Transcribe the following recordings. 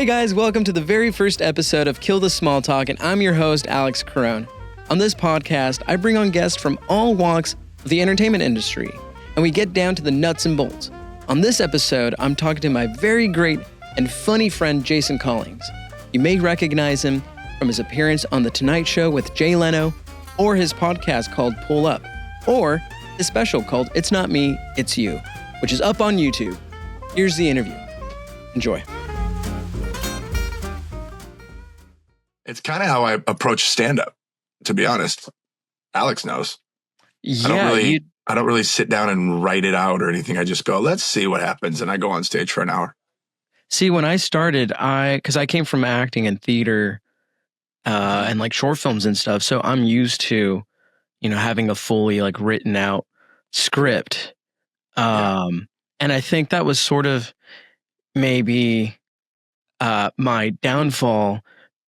Hey guys, welcome to the very first episode of Kill the Small Talk, and I'm your host, Alex Caron. On this podcast, I bring on guests from all walks of the entertainment industry, and we get down to the nuts and bolts. On this episode, I'm talking to my very great and funny friend, Jason Collings. You may recognize him from his appearance on The Tonight Show with Jay Leno, or his podcast called Pull Up, or his special called It's Not Me, It's You, which is up on YouTube. Here's the interview. Enjoy. It's kind of how I approach stand-up, to be honest. Alex knows. Yeah, I don't really sit down and write it out or anything. I just go, let's see what happens. And I go on stage for an hour. See, when I started, because I came from acting and theater and like short films and stuff. So I'm used to, having a fully like written out script. And I think that was sort of maybe my downfall,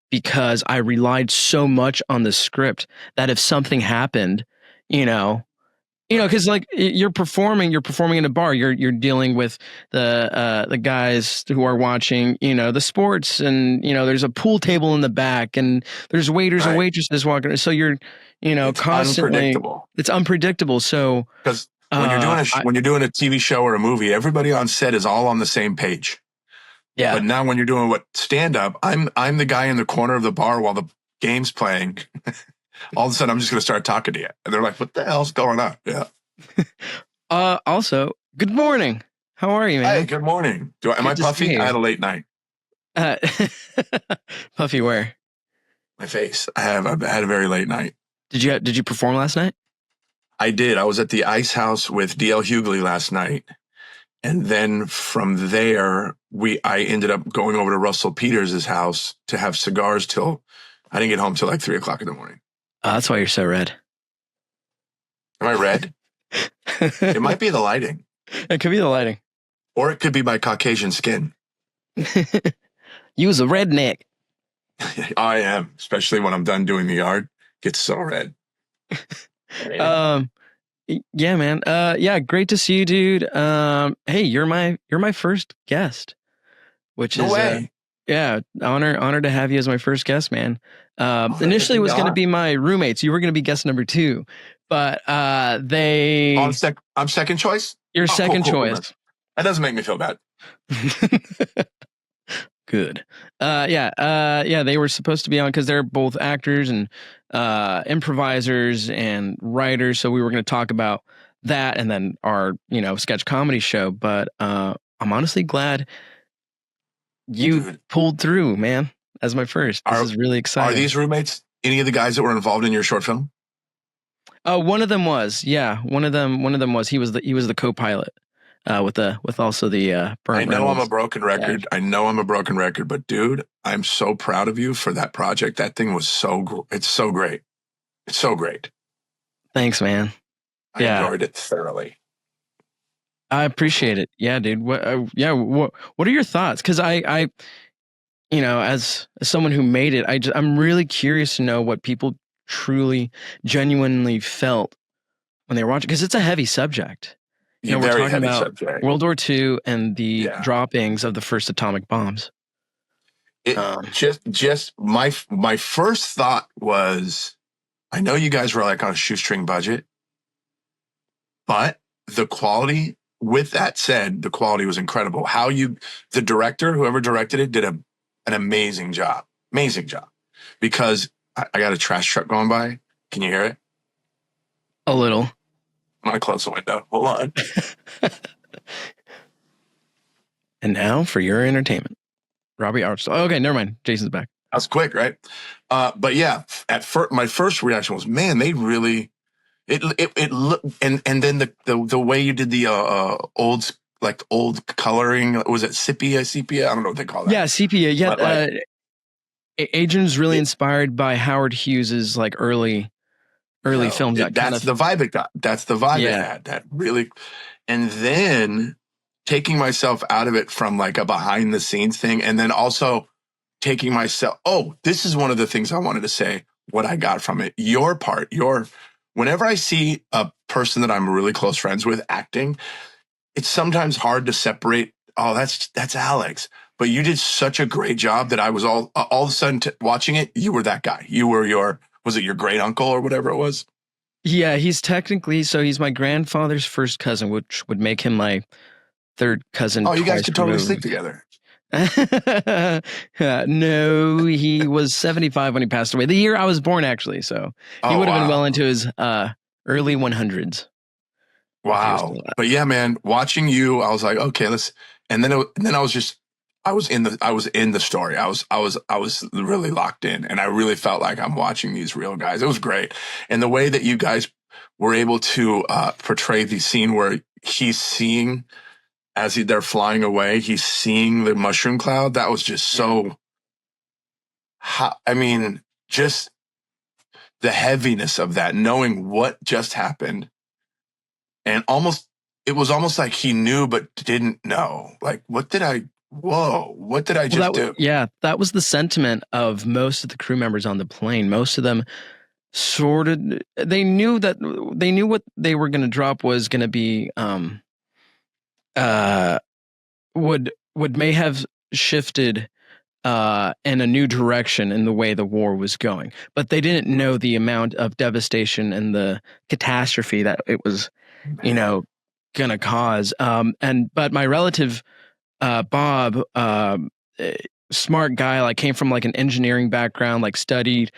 because I relied so much on the script that if something happened, because like you're performing in a bar, you're dealing with the guys who are watching, the sports, and there's a pool table in the back, and there's waiters and waitresses walking. So you're, it's constantly unpredictable. It's unpredictable. So because when you're doing a TV show or a movie, everybody on set is all on the same page. Yeah. But now when you're doing stand up, I'm the guy in the corner of the bar while the game's playing. All of a sudden, I'm just going to start talking to you. And they're like, what the hell's going on? Yeah. Also, good morning. How are you, man? Hey, good morning. Am I puffy? I had a late night. Puffy where? My face. I had a very late night. Did you perform last night? I did. I was at the Ice House with D.L. Hughley last night. And then from there, I ended up going over to Russell Peters' house to have cigars till I didn't get home till like 3 o'clock in the morning. That's why you're so red. Am I red? It might be the lighting. It could be the lighting. Or it could be my Caucasian skin. You was a redneck. I am, especially when I'm done doing the yard. Gets so red. Yeah, man. Yeah, great to see you, dude. Hey, you're my first guest, which is way. Honor to have you as my first guest, man. Initially it was going to be my roommates. You were going to be guest number 2, but I'm second choice. You're second choice. That doesn't make me feel bad. Good. They were supposed to be on because they're both actors and improvisers and writers. So we were going to talk about that and then our, sketch comedy show. But I'm honestly glad you pulled through, man, as my first. This is really exciting. Are these roommates any of the guys that were involved in your short film? One of them was. Yeah, one of them was. He was the co-pilot. With also the I know I'm a broken record. Yeah. I know I'm a broken record, but dude, I'm so proud of you for that project. That thing was it's so great. It's so great. Thanks, man. I enjoyed it thoroughly. I appreciate it. Yeah, dude. What are your thoughts? Because I as someone who made it, I'm really curious to know what people truly, genuinely felt when they were watching, because it's a heavy subject. We're talking about subject. World War II and the droppings of the first atomic bombs. Just my first thought was, I know you guys were like on a shoestring budget, but the quality, with that said, the quality was incredible. The director, whoever directed it, did an amazing job. Amazing job. Because I got a trash truck going by. Can you hear it? A little. I'm going to close the window. Hold on. And now for your entertainment, Robbie Archstall. Okay, never mind. Jason's back. That was quick, right? But yeah, my first reaction was, man, they really it looked, and then the way you did the old coloring, was it sepia? I don't know what they call that. Yeah, sepia. Yeah, Adrian's really inspired by Howard Hughes's like early films. That's the vibe it got. That's the vibe it had. That really, and then taking myself out of it from like a behind the scenes thing, and then also taking myself. Oh, this is one of the things I wanted to say. What I got from it, your part, whenever I see a person that I'm really close friends with acting, it's sometimes hard to separate. Oh, that's Alex. but you did such a great job that I was all of a sudden watching it. You were that guy. You were was it your great uncle or whatever it was? Yeah, he's my grandfather's first cousin, which would make him my third cousin Oh, you guys twice could totally sleep removed. together. No, he was 75 when he passed away. The year I was born, actually. So he would have been well into his early 100s. Wow. But yeah, man, watching you, I was like, okay, and then I was in the story. I was really locked in, and I really felt like I'm watching these real guys. It was great. And the way that you guys were able to portray the scene where he's seeing, as they're flying away, he's seeing the mushroom cloud. That was just so, I mean, just the heaviness of that, knowing what just happened. And it was almost like he knew but didn't know. Like, what did I just do? Yeah, that was the sentiment of most of the crew members on the plane. Most of them they knew what they were going to drop was going to be may have shifted in a new direction in the way the war was going, but they didn't know the amount of devastation and the catastrophe that it was, gonna cause. But my relative, Bob, smart guy, like came from like an engineering background, like studied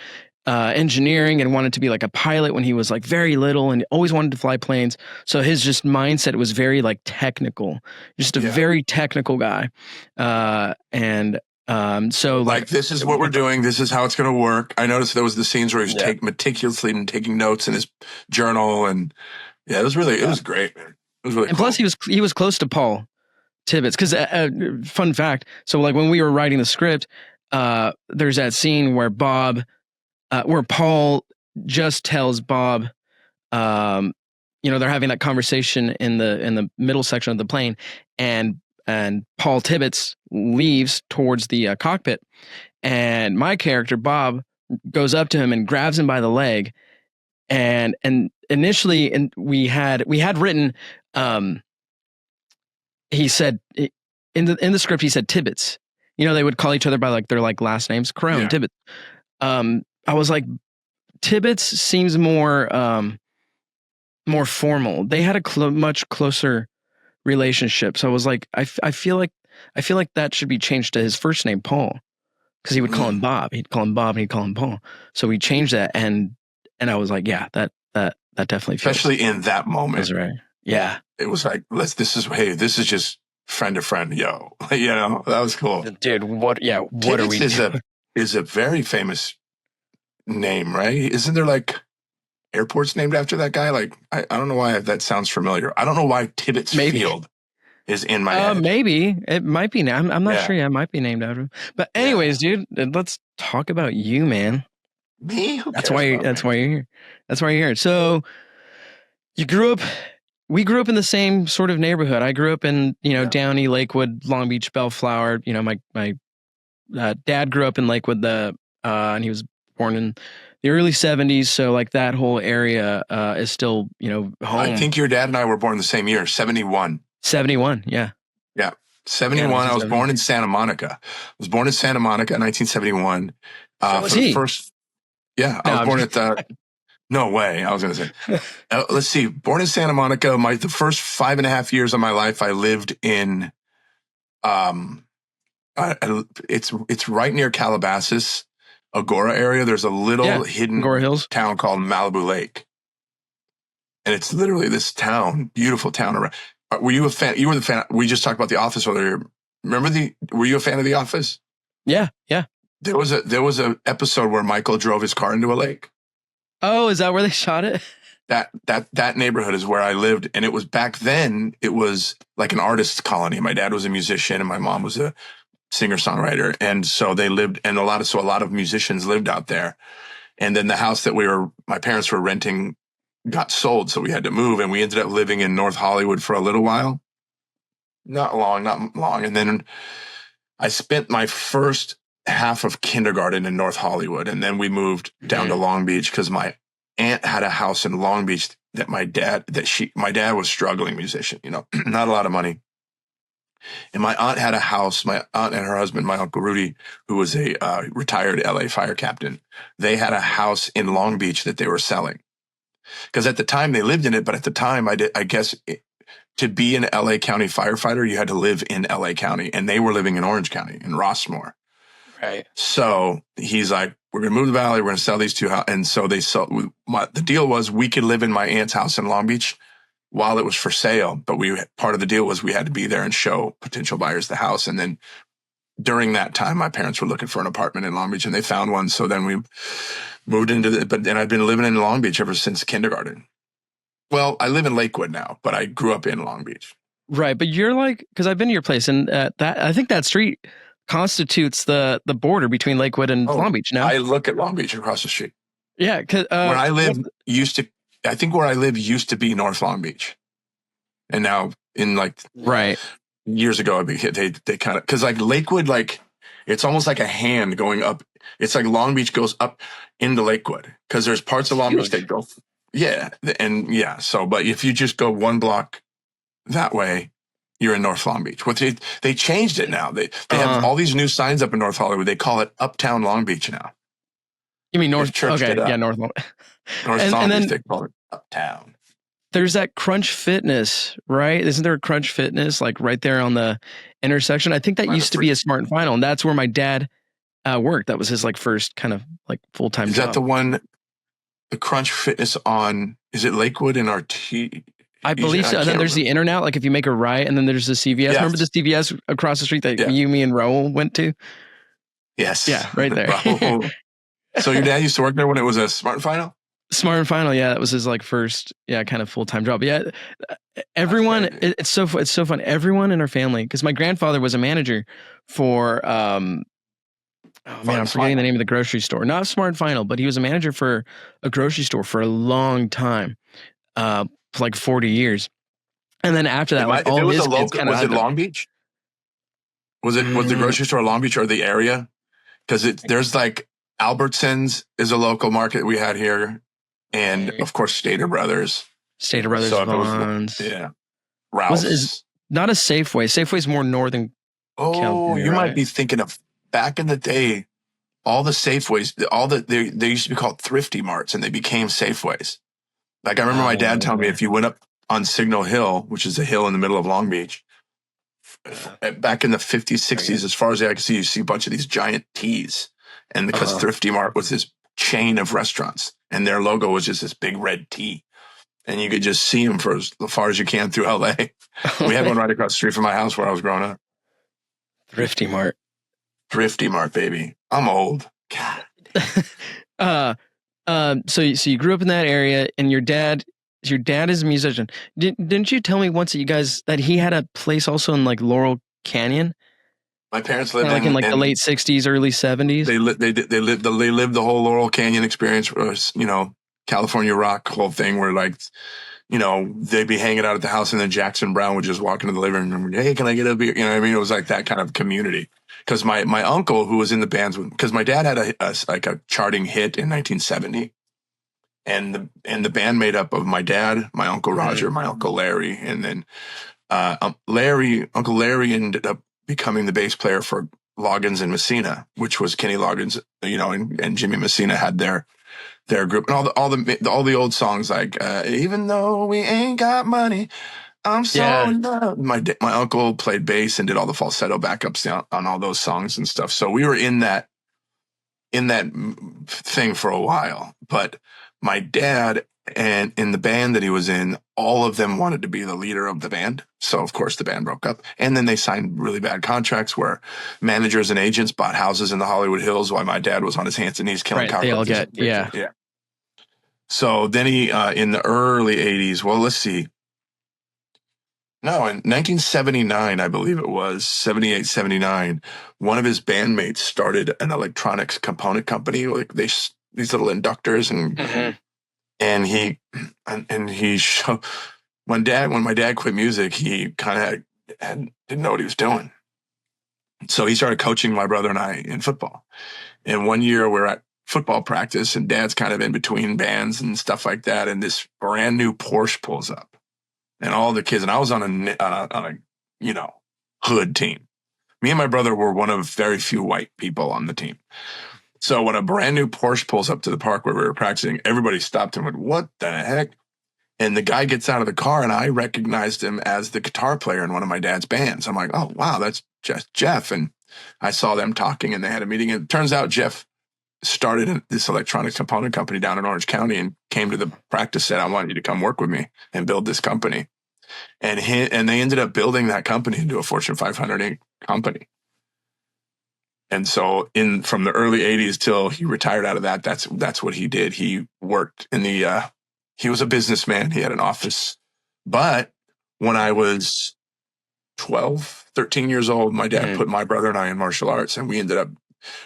engineering and wanted to be like a pilot when he was like very little and always wanted to fly planes. So his just mindset was very like technical, just a very technical guy. So like this is what we're doing. This is how it's going to work. I noticed there was the scenes where he was meticulously and taking notes in his journal, and it was great, man. It was really and cool. Plus he was close to Paul Tibbets because fun fact. So like when we were writing the script, there's that scene where where Paul just tells Bob, they're having that conversation in the middle section of the plane, and Paul Tibbets leaves towards the cockpit, and my character Bob goes up to him and grabs him by the leg, and initially, and we had written, he said in the script he said Tibbets. They would call each other by like their like last names, Caron, Tibbets. I was like, Tibbets seems more formal. They had a much closer relationship. So I was like, I feel like that should be changed to his first name, Paul, because he would call him Bob. He'd call him Bob and he'd call him Paul. So we changed that, and I was like, yeah, that definitely feels, especially in that moment. That's right. Yeah, it was like, this is just friend to friend, yo. That was cool, dude. What are we doing? Is a very famous name, right? Isn't there like airports named after that guy? Like, I don't know why that sounds familiar. I don't know why Tibbets Field is in my head. Maybe it might be. I'm not sure. Yeah, it might be named after him. But anyways, dude, let's talk about you, man. Me? That's why you're here. That's why you're here. So we grew up in the same sort of neighborhood. I grew up in, Downey, Lakewood, Long Beach, Bellflower. My dad grew up in Lakewood, and he was born in the early 70s. So like that whole area is still, home. I think your dad and I were born the same year, 71. 71, yeah. Yeah. 71. Yeah, I was born in Santa Monica. I was born in Santa Monica in 1971. So was he? I was born at the... No way. I was going to say, let's see. Born in Santa Monica. The first 5.5 years of my life, I lived in, it's right near Calabasas, Agora area. There's a little hidden town called Malibu Lake. And it's literally this town, beautiful town. Were you a fan? You were the fan. We just talked about The Office earlier. Were you a fan of The Office? Yeah. Yeah. There was a episode where Michael drove his car into a lake. Oh, is that where they shot it? That neighborhood is where I lived. And it was back then, it was like an artist's colony. My dad was a musician and my mom was a singer-songwriter. And so they lived, and a lot of musicians lived out there. And then the house that my parents were renting got sold. So we had to move, and we ended up living in North Hollywood for a little while. Not long. And then I spent my first half of kindergarten in North Hollywood. And then we moved down to Long Beach because my aunt had a house in Long Beach that my dad was struggling musician, not a lot of money. And my aunt had a house. My aunt and her husband, my Uncle Rudy, who was a retired LA fire captain, they had a house in Long Beach that they were selling. Because at the time they lived in it, but at the time, I guess to be an LA County firefighter, you had to live in LA County, and they were living in Orange County, in Rossmore. Right. So he's like, we're going to move to the Valley. We're going to sell these two houses. And so they sold. The deal was we could live in my aunt's house in Long Beach while it was for sale. But part of the deal was we had to be there and show potential buyers the house. And then during that time, my parents were looking for an apartment in Long Beach, and they found one. So then we moved but then I've been living in Long Beach ever since kindergarten. Well, I live in Lakewood now, but I grew up in Long Beach. Right. But you're like, because I've been to your place, and I think that street constitutes the border between Lakewood and Long Beach now. I look at Long Beach across the street. Yeah. Cause, where I live I think where I live used to be North Long Beach. And now in right. Years ago, they kind of, because like Lakewood, like it's almost like a hand going up. It's like Long Beach goes up into Lakewood because there's parts of Long Beach that go. Yeah. And yeah. So, but if you just go one block that way, you're in North Long Beach. They changed it now. They have all these new signs up in North Hollywood. They call it Uptown Long Beach now. You mean North? Okay. Yeah. North Long Beach. Long Beach, they call it Uptown. There's that Crunch Fitness, right? Isn't there a Crunch Fitness like right there on the intersection? I think that used to be a Smart and Final, and that's where my dad worked. That was his like first kind of like full-time job. Is that the one, the Crunch Fitness on, is it Lakewood and RT? I believe so. And then there's the In-N-Out, like if you make a right, and then there's the CVS. Yes. Remember the CVS across the street that you, me, and Raul went to? Yes. Yeah, right there. So your dad used to work there when it was a Smart and Final? Smart and Final, yeah, that was his like first, kind of full-time job. But yeah, everyone, it's so fun. Everyone in our family, because my grandfather was a manager for, I'm forgetting the name of the grocery store. Not Smart and Final, but he was a manager for a grocery store for a long time, like 40 years. And then after that, like all his kids kind of. Was it Long Beach? Was the grocery store Long Beach or the area? Because there's like Albertsons is a local market we had here. And of course, Stater Brothers. Vons. Yeah. Ralph's. Is not a Safeway. Safeway's more northern. California, you might be thinking of back in the day, all the Safeways, they used to be called Thrifty Marts, and they became Safeways. Like I remember my dad telling me if you went up on Signal Hill, which is a hill in the middle of Long Beach, back in the 50s, 60s, as far as I could see, you see a bunch of these giant T's. And because Thrifty Mart was this chain of restaurants, and their logo was just this big red T. And you could just see them for as far as you can through LA. We had one right across the street from my house where I was growing up. Thrifty Mart, baby. I'm old. God. So you grew up in that area, and your dad is a musician. Didn't you tell me once that he had a place also in like Laurel Canyon? My parents lived in the late 60s, early 70s. They lived the whole Laurel Canyon experience, California rock whole thing where like, they'd be hanging out at the house, and then Jackson Browne would just walk into the living room and, hey, can I get a beer? You know what I mean? It was like that kind of community. Because my uncle, who was in the bands, because my dad had a charting hit in 1970, and the band made up of my dad, my Uncle Roger, my Uncle Larry, and then Uncle Larry ended up becoming the bass player for Loggins and Messina, which was Kenny Loggins, and Jimmy Messina had their group, and all the old songs like even though we ain't got money, I'm so in love. My uncle played bass and did all the falsetto backups on all those songs and stuff. So we were in that thing for a while. But my dad and in the band that he was in, all of them wanted to be the leader of the band. So of course the band broke up, and then they signed really bad contracts where managers and agents bought houses in the Hollywood Hills while my dad was on his hands and knees killing cockroaches. They all get So then he in the early 80s, well, let's see. No, in 1979, I believe it was 78, 79, one of his bandmates started an electronics component company, like these little inductors, and he showed when my dad quit music, he kind of didn't know what he was doing. So he started coaching my brother and I in football. And one year we're at football practice, and Dad's kind of in between bands and stuff like that, and this brand new Porsche pulls up, and all the kids, and I was on a hood team. Me and my brother were one of very few white people on the team. So when a brand new Porsche pulls up to the park where we were practicing, everybody stopped and went, "What the heck?" And the guy gets out of the car, and I recognized him as the guitar player in one of my dad's bands. I'm like, "Oh, wow, that's just Jeff." And I saw them talking, and they had a meeting. And it turns out Jeff started this electronics component company down in Orange County and came to the practice, said, "I want you to come work with me and build this company." And they ended up building that company into a Fortune 500 company. And so from the early 80s till he retired out of that, that's what he did. He worked in he was a businessman. He had an office. But when I was 12, 13 years old, my dad put my brother and I in martial arts, and we ended up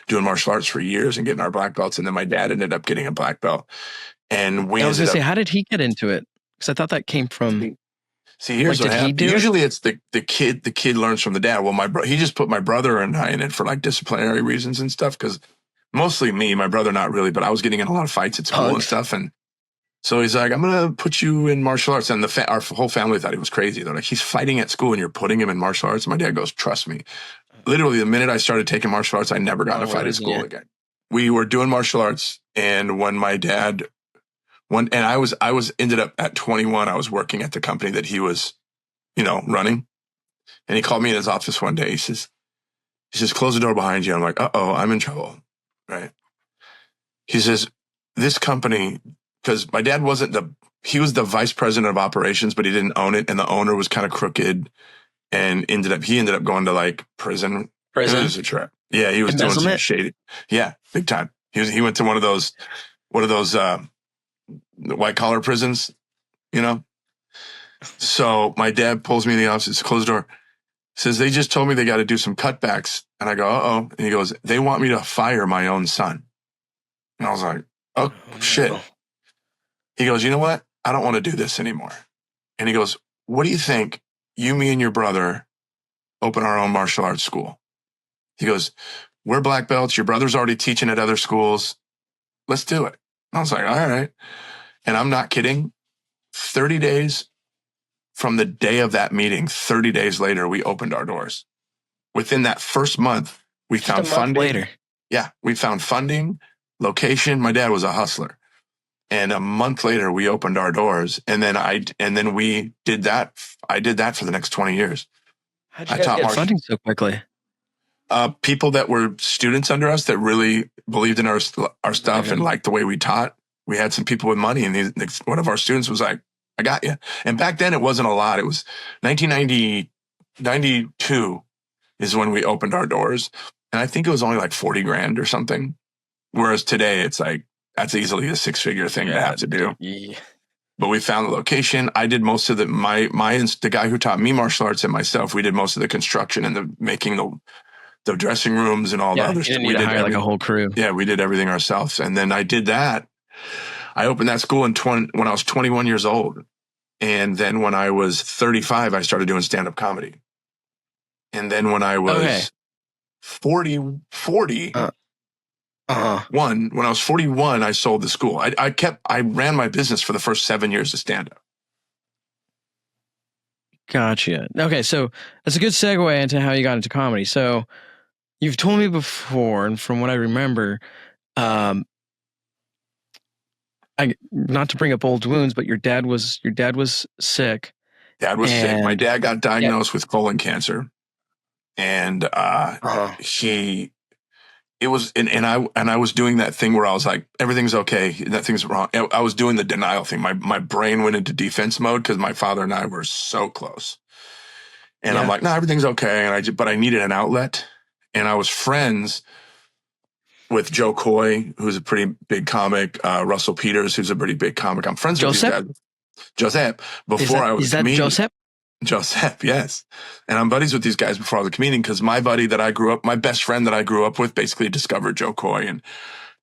doing martial arts for years and getting our black belts. And then my dad ended up getting a black belt. And I was going to say, how did he get into it? Because I thought that came from... See, here's what happened. Usually it's the kid learns from the dad. Well, he just put my brother and I in it for like disciplinary reasons and stuff. Because mostly me, my brother, not really, but I was getting in a lot of fights at school and stuff. And so he's like, "I'm going to put you in martial arts." And our whole family thought he was crazy. They're like, "He's fighting at school and you're putting him in martial arts?" And my dad goes, "Trust me." Literally, the minute I started taking martial arts, I never got in a fight at school again. We were doing martial arts. And when my dad... I was ended up at 21. I was working at the company that he was, running. And he called me in his office one day. He says, "Close the door behind you." I'm like, "Uh-oh, I'm in trouble." Right. He says, "This company," because my dad he was the vice president of operations, but he didn't own it. And the owner was kind of crooked and he ended up going to like prison. Prison? It was a trip. Yeah. He was doing some shady. Yeah. Big time. He went to one of those, white collar prisons, So my dad pulls me in the office, close the door, says, "They just told me they got to do some cutbacks." And I go, "Uh-oh." And he goes, "They want me to fire my own son." And I was like, "Oh, shit." He goes, "You know what? I don't want to do this anymore." And he goes, "What do you think me and your brother open our own martial arts school?" He goes, "We're black belts. Your brother's already teaching at other schools. Let's do it." And I was like, "All right." And I'm not kidding. 30 days from the day of that meeting, 30 days later, we opened our doors. Within that first month, we found funding. Later. Yeah, we found funding, location. My dad was a hustler. And a month later, we opened our doors. And then we did that. I did that for the next 20 years. How'd you guys get funding so quickly? People that were students under us that really believed in our stuff and liked the way we taught. We had some people with money, and one of our students was like, "I got you." And back then it wasn't a lot. It was 1992 is when we opened our doors. And I think it was only like 40 grand or something. Whereas today it's like, that's easily a 6-figure thing to have to do. Yeah. But we found the location. I did most of the guy who taught me martial arts and myself, we did most of the construction and the making the dressing rooms and all the other stuff. We did hire like a whole crew. Yeah, we did everything ourselves. And then I did that. I opened that school when I was 21 years old. And then when I was 35, I started doing stand-up comedy. And then when I was 41, when I was 41, I sold the school. I ran my business for the first 7 years of stand-up. Gotcha. Okay, so that's a good segue into how you got into comedy. So you've told me before, and from what I remember, not to bring up old wounds, but your dad was sick. Dad was sick. My dad got diagnosed with colon cancer, and I was doing that thing where I was like, everything's okay, nothing's wrong. I was doing the denial thing. My brain went into defense mode because my father and I were so close, and I'm like, no, everything's okay. But I needed an outlet, and I was friends with Joe Coy, who's a pretty big comic, Russell Peters, who's a pretty big comic. I'm friends with these guys. Joseph. Before I was a comedian. Joseph? Joseph, yes. And I'm buddies with these guys before I was a comedian because my best friend that I grew up with basically discovered Joe Coy.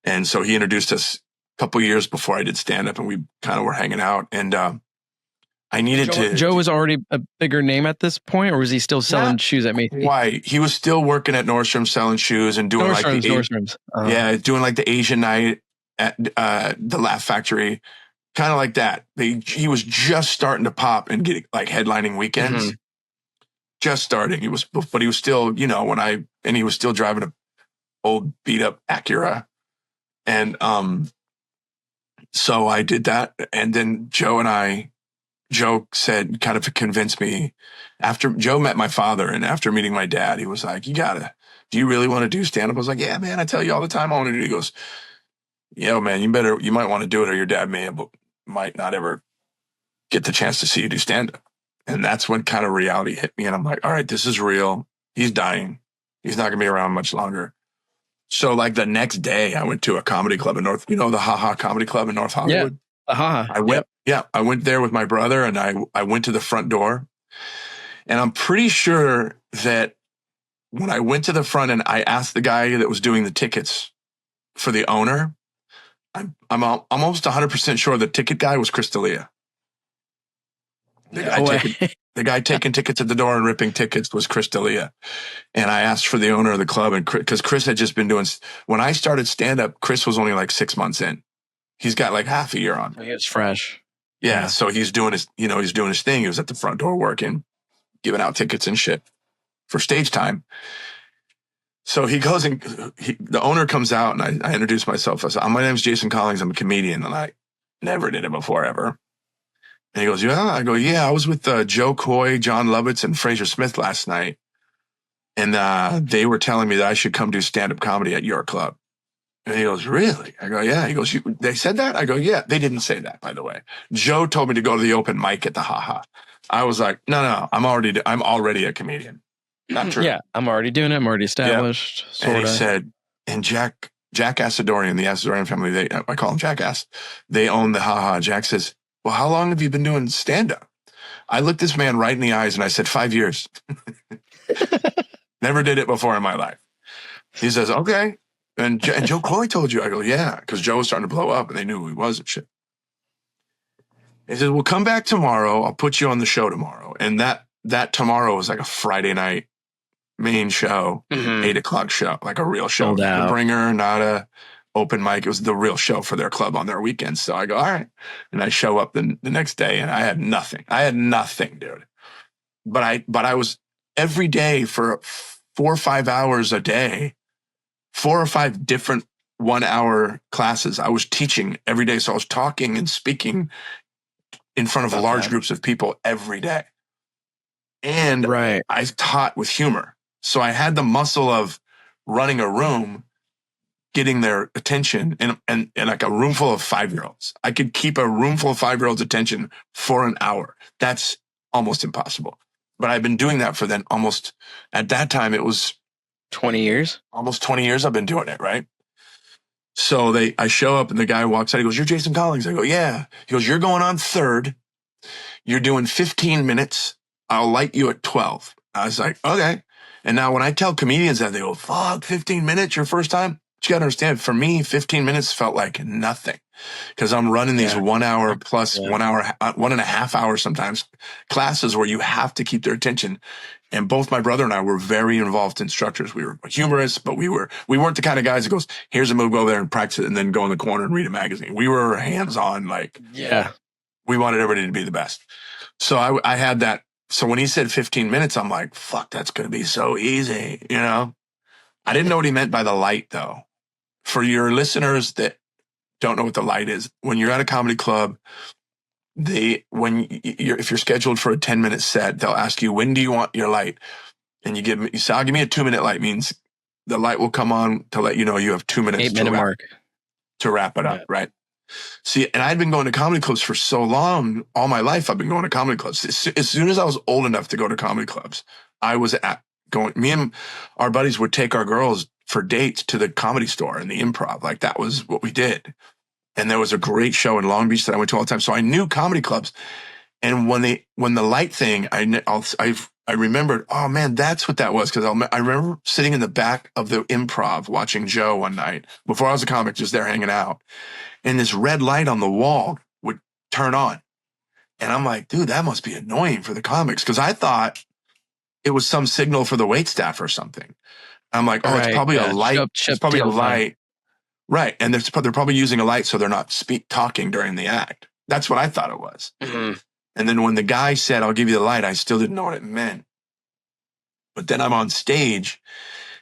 And so he introduced us a couple years before I did stand-up, and we kind of were hanging out. And I needed Joe was already a bigger name at this point, or was he still selling shoes at Macy's? Why? He was still working at Nordstrom selling shoes and doing Nordstrom's. Doing like the Asian night at the Laugh Factory, kind of like that. He was just starting to pop and get like headlining weekends. Mm-hmm. just starting. But he was still, you know, he was still driving a old beat up Acura. And, so I did that. And then Joe said, kind of convinced me after Joe met my father and after meeting my dad, he was like, do you really want to do stand up? I was like, yeah, man, I tell you all the time I want to do it. He goes, yeah, man, you might want to do it or your dad might not ever get the chance to see you do stand up. And that's when kind of reality hit me. And I'm like, all right, this is real. He's dying. He's not going to be around much longer. So like the next day I went to a comedy club in the Ha Comedy Club in North Hollywood. Yeah. I went there with my brother and I went to the front door. And I'm pretty sure that when I went to the front and I asked the guy that was doing the tickets for the owner, I'm almost 100% sure the ticket guy was Chris D'Elia. The guy taking tickets at the door and ripping tickets was Chris D'Elia. And I asked for the owner of the club, and because Chris had just been doing, when I started stand up, Chris was only like 6 months in. He's got like half a year on. He was fresh. Yeah. So he's doing his thing. He was at the front door working, giving out tickets and shit for stage time. So he goes and the owner comes out and I introduce myself. I said, my name's Jason Collings. I'm a comedian. And I never did it before ever. And he goes, yeah. I go, yeah, I was with Joe Coy, John Lovitz, and Fraser Smith last night. And they were telling me that I should come do stand-up comedy at your club. And he goes, really? I go, yeah. He goes, they said that? I go, yeah. They didn't say that, by the way. Joe told me to go to the open mic at the Ha. I was like, no, I'm already a comedian. Not true. Yeah, I'm already doing it. I'm already established. Yeah. And he said, and Jack Assadorian, the Assadorian family, I call him Jackass. They own the Ha. Jack says, well, how long have you been doing stand-up? I looked this man right in the eyes and I said, 5 years. Never did it before in my life. He says, okay. And Joe Coy told you? I go, yeah, because Joe was starting to blow up and they knew who he was and shit. He says, well, come back tomorrow. I'll put you on the show tomorrow. And that tomorrow was like a Friday night main show, 8 o'clock show, like a real show. The bringer, not a open mic. It was the real show for their club on their weekends. So I go, all right. And I show up the next day and I had nothing, dude. But I was every day for 4 or 5 hours a day, 4 or 5 different 1-hour classes. I was teaching every day. So I was talking and speaking in front of large groups of people every day. And I taught with humor. So I had the muscle of running a room, getting their attention and like a room full of 5-year-olds. I could keep a room full of 5-year-olds' attention for an hour. That's almost impossible. But I've been doing that for then at that time, it was 20 years, almost 20 years I've been doing it. Right. So I show up and the guy walks out. He goes, you're Jason Collings. I go, yeah. He goes, you're going on third. You're doing 15 minutes. I'll light you at 12. I was like, okay. And now when I tell comedians that, they go, fuck, 15 minutes, your first time? But you got to understand, for me, 15 minutes felt like nothing because I'm running these 1 hour plus 1 hour, 1.5 hours sometimes classes where you have to keep their attention. And both my brother and I were very involved instructors. We were humorous, but we weren't the kind of guys that goes, here's a move, go over there and practice it and then go in the corner and read a magazine. We were hands-on, we wanted everybody to be the best. So I had that. So when he said 15 minutes, I'm like, fuck, that's going to be so easy. You know, I didn't know what he meant by the light though. For your listeners that don't know what the light is, when you're at a comedy club, if you're scheduled for a 10-minute set, they'll ask you, when do you want your light? And you say, I'll give me a 2-minute light, means the light will come on to let you know you have 2 minutes 8-minute mark to wrap it up. Right. See, and I'd been going to comedy clubs for so long, all my life I've been going to comedy clubs. As soon as I was old enough to go to comedy clubs, I was me and our buddies would take our girls for dates to the Comedy Store and the Improv. Like that was what we did. And there was a great show in Long Beach that I went to all the time. So I knew comedy clubs. And when the light thing, I remembered, oh man, that's what that was. Cause I remember sitting in the back of the Improv watching Joe one night before I was a comic, just there hanging out. And this red light on the wall would turn on. And I'm like, dude, that must be annoying for the comics. Cause I thought it was some signal for the wait staff or something. I'm like, oh, it's probably a light. It's probably a light. Right. And they're probably using a light so they're not talking during the act. That's what I thought it was. Mm-hmm. And then when the guy said, I'll give you the light, I still didn't know what it meant. But then I'm on stage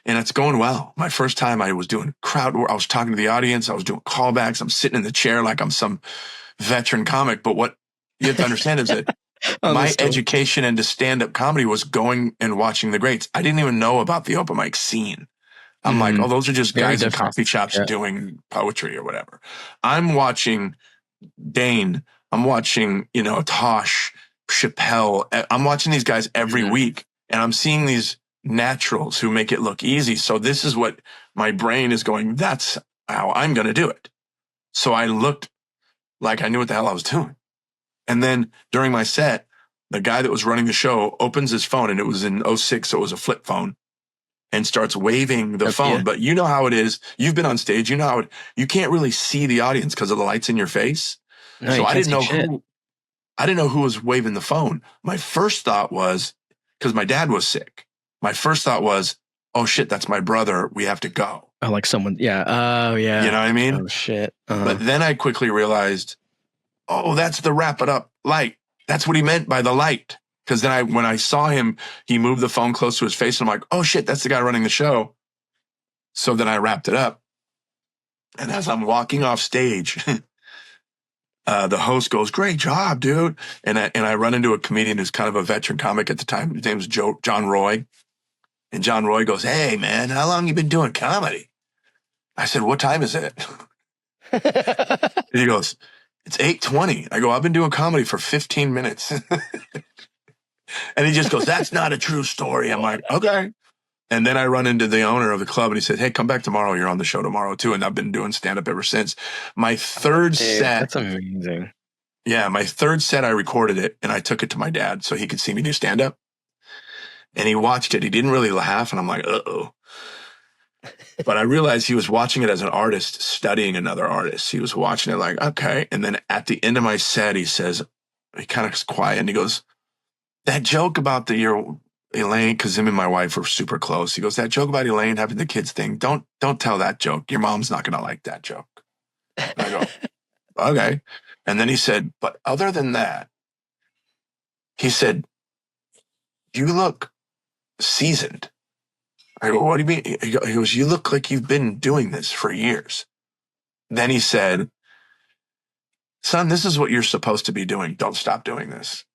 and it's going well. My first time I was doing crowd work. I was talking to the audience. I was doing callbacks. I'm sitting in the chair like I'm some veteran comic. But what you have to understand is that my education into stand-up comedy was going and watching the greats. I didn't even know about the open mic scene. I'm like, oh, those are just Very guys in different. coffee shops doing poetry or whatever. I'm watching Dane. I'm watching, Tosh, Chappelle. I'm watching these guys every week, and I'm seeing these naturals who make it look easy. So this is what my brain is going, that's how I'm going to do it. So I looked like I knew what the hell I was doing. And then during my set, the guy that was running the show opens his phone, and it was in '06, so it was a flip phone, and starts waving the phone. Yeah. But you know how it is. You've been on stage. You know how you can't really see the audience because of the lights in your face. No, so I didn't know who was waving the phone. My first thought was, because my dad was sick, my first thought was, oh shit, that's my brother. We have to go. Oh, like someone. Yeah. Oh, yeah. You know what I mean? Oh, shit. But then I quickly realized, oh, that's the wrap it up light. That's what he meant by the light. Because then when I saw him, he moved the phone close to his face, and I'm like, oh shit, that's the guy running the show. So then I wrapped it up. And as I'm walking off stage, the host goes, great job, dude. And I run into a comedian who's kind of a veteran comic at the time. His name was John Roy. And John Roy goes, hey, man, how long you been doing comedy? I said, what time is it? And he goes, it's 8:20. I go, I've been doing comedy for 15 minutes. And he just goes, that's not a true story. I'm like, okay. And then I run into the owner of the club, and he said, hey, come back tomorrow. You're on the show tomorrow, too. And I've been doing stand-up ever since. My third set. That's amazing. Yeah, my third set, I recorded it, and I took it to my dad so he could see me do stand-up. And he watched it. He didn't really laugh, and I'm like, uh-oh. But I realized he was watching it as an artist studying another artist. He was watching it like, okay. And then at the end of my set, he kind of is quiet, and he goes, that joke about Elaine, because him and my wife were super close. He goes, that joke about Elaine having the kids thing, don't tell that joke. Your mom's not going to like that joke. And I go, okay. And then he said, but other than that, he said, you look seasoned. I go, what do you mean? He goes, you look like you've been doing this for years. Then he said, son, this is what you're supposed to be doing. Don't stop doing this.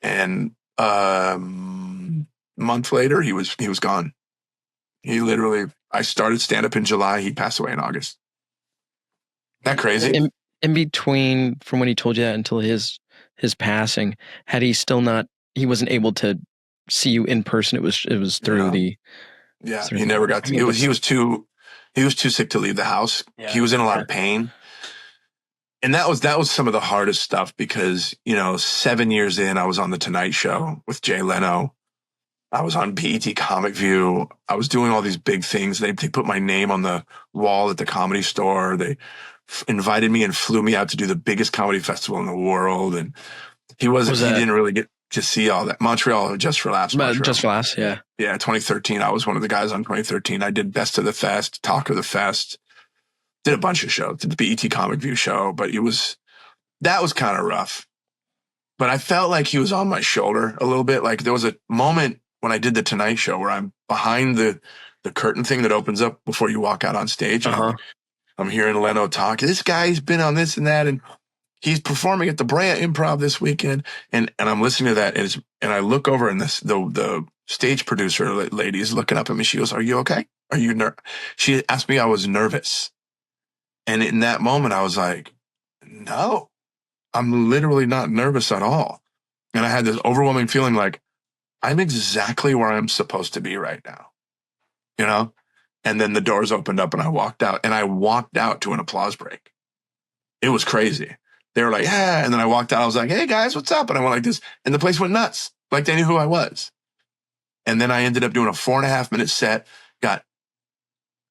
And a month later, he was gone. He literally, I started stand-up in July. He passed away in August. Isn't that crazy? In between, from when he told you that until his passing, had he still not, he wasn't able to see you in person. It was through the. Yeah, he never got to. He was too sick to leave the house. Yeah, he was in a lot of pain. And that was some of the hardest stuff because, 7 years in, I was on The Tonight Show with Jay Leno. I was on BET Comic View. I was doing all these big things. They put my name on the wall at the Comedy Store. They invited me and flew me out to do the biggest comedy festival in the world. And he didn't really get to see all that. Montreal, Just for Laughs. Just for Laughs, yeah. Yeah, 2013. I was one of the guys on 2013. I did Best of the Fest, Talk of the Fest. Did a bunch of shows, did the BET Comic View show, but that was kind of rough. But I felt like he was on my shoulder a little bit. Like there was a moment when I did the Tonight Show where I'm behind the curtain thing that opens up before you walk out on stage. And I'm hearing Leno talk. This guy's been on this and that, and he's performing at the Brea Improv this weekend. And I'm listening to that, and I look over, and the stage producer lady is looking up at me. She goes, "Are you okay? Are you nervous?" She asked me, I was nervous. And in that moment, I was like, no, I'm literally not nervous at all. And I had this overwhelming feeling like I'm exactly where I'm supposed to be right now, And then the doors opened up and I walked out to an applause break. It was crazy. They were like, yeah. And then I walked out. I was like, hey guys, what's up? And I went like this, and the place went nuts. Like they knew who I was. And then I ended up doing a 4.5 minute set, got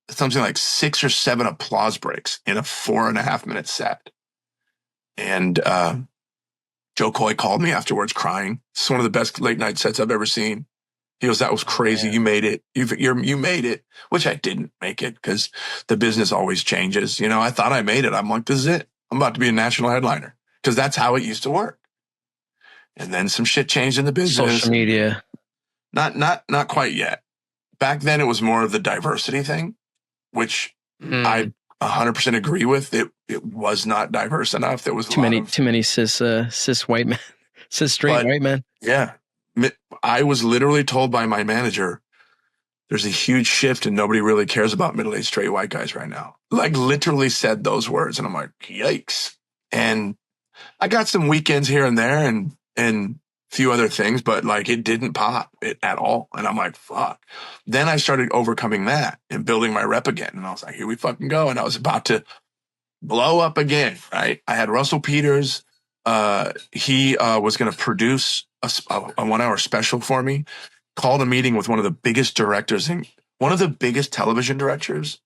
something like 6 or 7 applause breaks in a 4.5 minute set. And Joe Coy called me afterwards crying. It's one of the best late night sets I've ever seen. He goes, that was crazy. You made it. You made it, which I didn't make it because the business always changes. I thought I made it. I'm like, this is it. I'm about to be a national headliner because that's how it used to work. And then some shit changed in the business. Social media. Not quite yet. Back then, it was more of the diversity thing, which I 100% agree with. It was not diverse enough. There was too many cis white men, cis straight white men. Yeah, I was literally told by my manager, there's a huge shift and nobody really cares about middle-aged straight white guys right now. Like literally said those words. And I'm like, yikes. And I got some weekends here and there and a few other things, but like it didn't pop it at all. And I'm like, fuck. Then I started overcoming that and building my rep again. And I was like, here we fucking go. And I was about to blow up again, right? I had Russell Peters. He was going to produce a 1 hour special for me. Called a meeting with one of the biggest directors and one of the biggest television directors.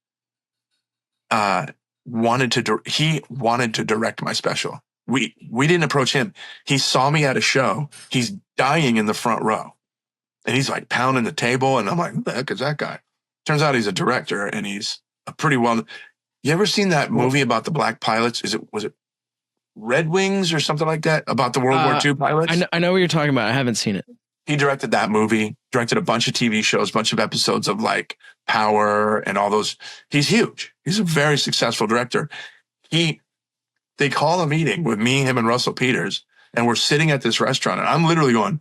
Wanted to direct my special. We didn't approach him. He saw me at a show. He's dying in the front row, and he's like pounding the table. And I'm like, who the heck is that guy? Turns out he's a director, and he's a pretty well. You ever seen that movie about the black pilots? Was it Red Wings or something like that about the World War II pilots? I know what you're talking about. I haven't seen it. He directed that movie, directed a bunch of TV shows, a bunch of episodes of like Power and all those. He's huge. He's a very successful director. They call a meeting with me, him, and Russell Peters, and we're sitting at this restaurant, and I'm literally going,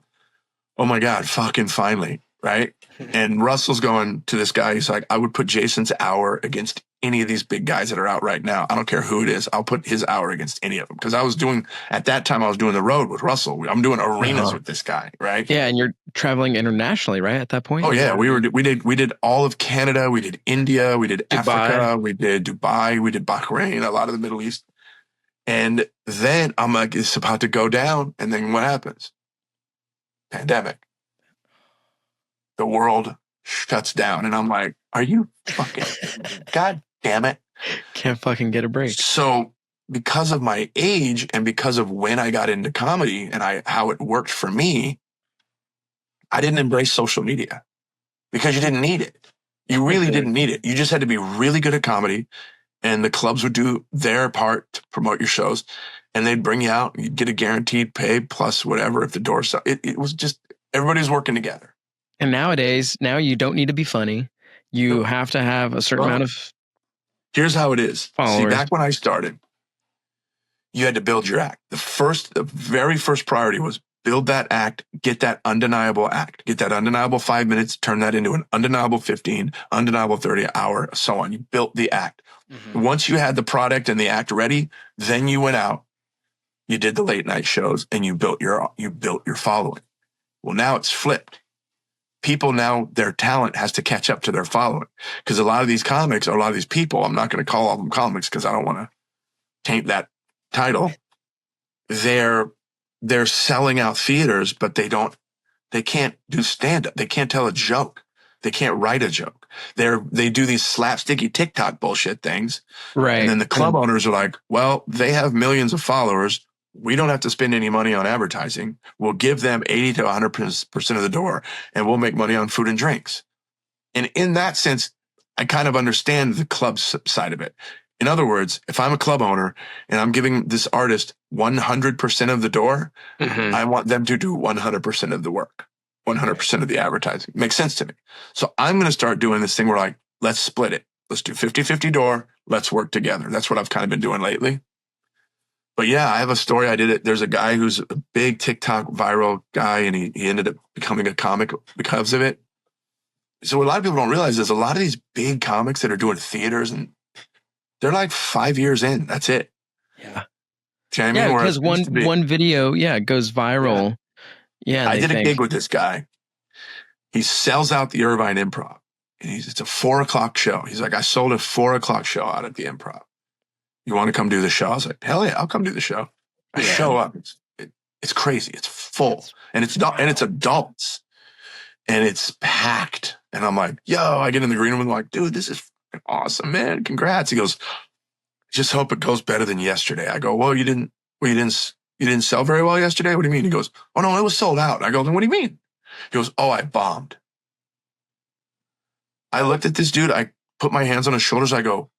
oh my God, fucking finally, right? And Russell's going to this guy. He's like, I would put Jason's hour against any of these big guys that are out right now. I don't care who it is. I'll put his hour against any of them. Because at that time, I was doing the road with Russell. I'm doing arenas with this guy, right? Yeah, and you're traveling internationally, right? At that point? Oh yeah, we did all of Canada. We did India. We did Africa. We did Dubai. We did Bahrain. A lot of the Middle East. And then I'm like, it's about to go down. And then what happens? Pandemic. The world shuts down. And I'm like, are you fucking, God damn it. Can't fucking get a break. So because of my age and because of when I got into comedy and how it worked for me, I didn't embrace social media because you didn't need it. You really didn't need it. You just had to be really good at comedy, and the clubs would do their part to promote your shows, and they'd bring you out. You'd get a guaranteed pay plus whatever if the door's up. It was just, everybody's working together. And nowadays, you don't need to be funny. You have to have a certain amount of. Here's how it is. Followers. See, back when I started, you had to build your act. The very first priority was build that act, get that undeniable act, get that undeniable 5 minutes, turn that into an undeniable 15, undeniable 30 hour, so on. You built the act. Mm-hmm. Once you had the product and the act ready, then you went out, you did the late night shows, and you built your following. Well, now it's flipped. People now, their talent has to catch up to their following. Because a lot of these comics, or a lot of these people, I'm not going to call all of them comics because I don't want to taint that title. They're selling out theaters, but they can't do stand-up. They can't tell a joke. They can't write a joke. They do these slapsticky TikTok bullshit things. Right. And then the club owners are like, well, they have millions of followers. We don't have to spend any money on advertising. We'll give them 80 to 100% of the door, and we'll make money on food and drinks. And in that sense, I kind of understand the club side of it. In other words, if I'm a club owner and I'm giving this artist 100% of the door, I want them to do 100% of the work, 100% of the advertising. Makes sense to me. So I'm going to start doing this thing where like, let's split it. Let's do 50-50 door. Let's work together. That's what I've kind of been doing lately. But yeah, I have a story. I did it. There's a guy who's a big TikTok viral guy, and he ended up becoming a comic because of it. So what a lot of people don't realize is a lot of these big comics that are doing theaters, and they're like 5 years in. That's it. Yeah. Do you know what I mean? Because one video, goes viral. Yeah. I did a gig with this guy. He sells out the Irvine Improv. And it's a 4 o'clock show. He's like, I sold a 4 o'clock show out at the Improv. You want to come do the show? I was like, hell yeah, I'll come do the show. I show up. It's crazy. It's full. And it's adults. And it's packed. And I'm like, yo, I get in the green room and I'm like, dude, this is awesome, man. Congrats. He goes, just hope it goes better than yesterday. I go, well, you didn't sell very well yesterday? What do you mean? He goes, oh no, it was sold out. I go, then what do you mean? He goes, oh, I bombed. I looked at this dude. I put my hands on his shoulders. I go,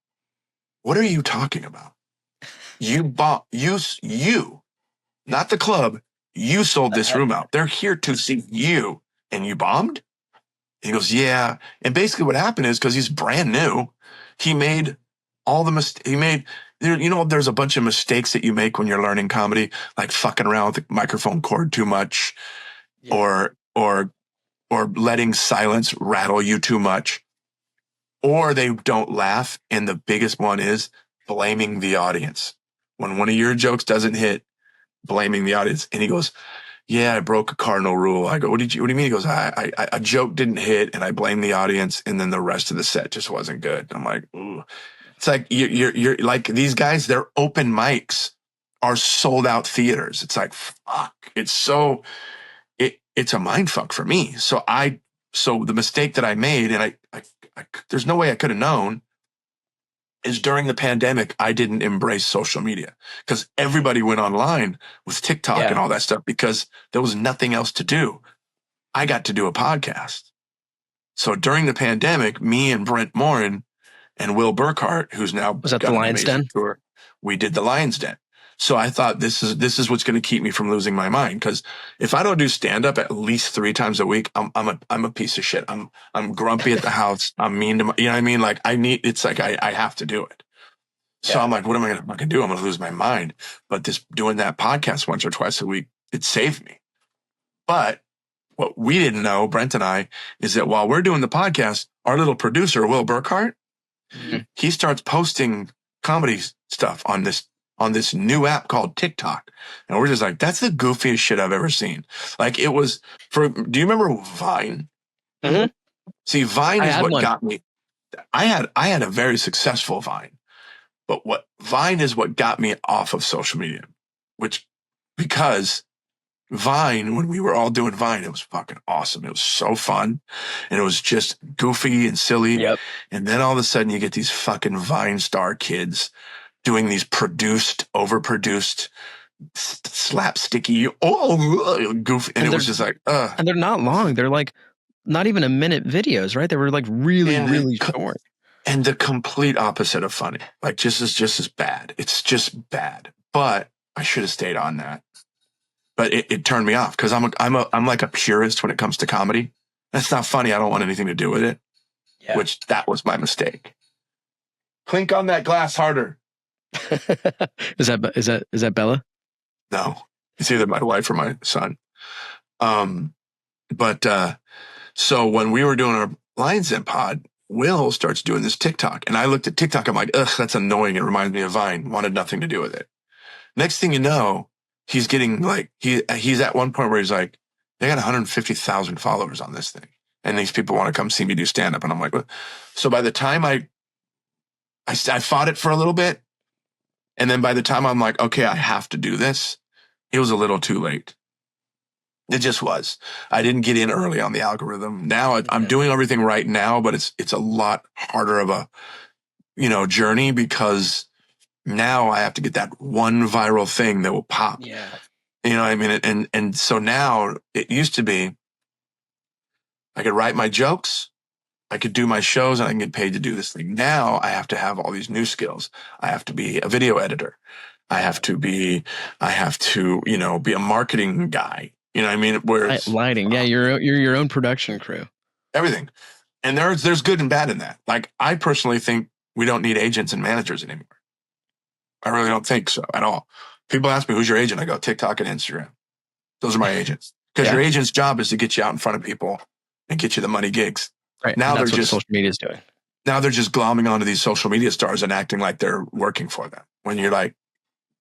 what are you talking about? You bought, you, not the club. You sold this room out. They're here to see you. and you bombed? And he goes, yeah. And basically what happened is because he's brand new, he made all the mistakes. There's a bunch of mistakes that you make when you're learning comedy, like fucking around with the microphone cord too much, Yeah. or letting silence rattle you too much, or they don't laugh. And the biggest one is blaming the audience. When one of your jokes doesn't hit, blaming the audience. And he goes, yeah, I broke a cardinal rule. I go, what do you mean? He goes, a joke didn't hit and I blame the audience. And then the rest of the set just wasn't good. I'm like, ooh. It's like, you're like these guys, their open mics are sold out theaters. It's like, fuck. It's a mind fuck for me. So the mistake that I made, and I there's no way I could have known, is during the pandemic, I didn't embrace social media because everybody went online with TikTok and all that stuff because there was nothing else to do. I got to do a podcast. So during the pandemic, me and Brent Morin and Will Burkhart, who's now Was that the Lion's Den? Tour, we did the Lion's Den. So I thought this is what's going to keep me from losing my mind. Because if I don't do stand up at least 3 times a week, I'm a piece of shit. I'm grumpy at the house. I'm mean to my, you know what I mean? Like I have to do it. So I'm like, what am I going to fucking do? I'm going to lose my mind. But doing that podcast once or twice a week, it saved me. But what we didn't know, Brent and I, is that while we're doing the podcast, our little producer, Will Burkhart, he starts posting comedy stuff on this new app called TikTok. And we're just like, that's the goofiest shit I've ever seen. Like it was do you remember Vine? Mm-hmm. See, Vine is what got me. I had a very successful Vine, but Vine is what got me off of social media, because Vine, when we were all doing Vine, it was fucking awesome. It was so fun. And it was just goofy and silly. Yep. And then all of a sudden you get these fucking Vine star kids doing these overproduced, slapsticky, goofy. And it was just like, And they're not long. They're like not even a minute videos, right? They were like really short. And the complete opposite of funny. Like just as bad. It's just bad. But I should have stayed on that. But it turned me off because I'm like a purist when it comes to comedy. That's not funny. I don't want anything to do with it. Yeah. Which that was my mistake. Clink on that glass harder. Is that Bella? No, it's either my wife or my son. So when we were doing our Lions Den pod, Will starts doing this TikTok, and I looked at TikTok. I'm like, ugh, that's annoying. It reminds me of Vine. Wanted nothing to do with it. Next thing you know, he's getting like, he's at one point where he's like, they got 150,000 followers on this thing. And these people want to come see me do stand up. And I'm like, what? So by the time I fought it for a little bit. And then by the time I'm like, okay, I have to do this, it was a little too late. It just was. I didn't get in early on the algorithm. Now I'm doing everything right now, but it's a lot harder of a, journey because now I have to get that one viral thing that will pop. Yeah. You know what I mean? And so now it used to be I could write my jokes, I could do my shows, and I can get paid to do this thing. Now I have to have all these new skills. I have to be a video editor. I have to be a marketing guy. You know what I mean? Whereas lighting. Yeah. You're your own production crew. Everything. And there's good and bad in that. Like I personally think we don't need agents and managers anymore. I really don't think so at all. People ask me, who's your agent? I go, TikTok and Instagram. Those are my agents. Because your agent's job is to get you out in front of people and get you the money gigs. Right. Now that's what social media is doing. Now they're just glomming onto these social media stars and acting like they're working for them. When you're like,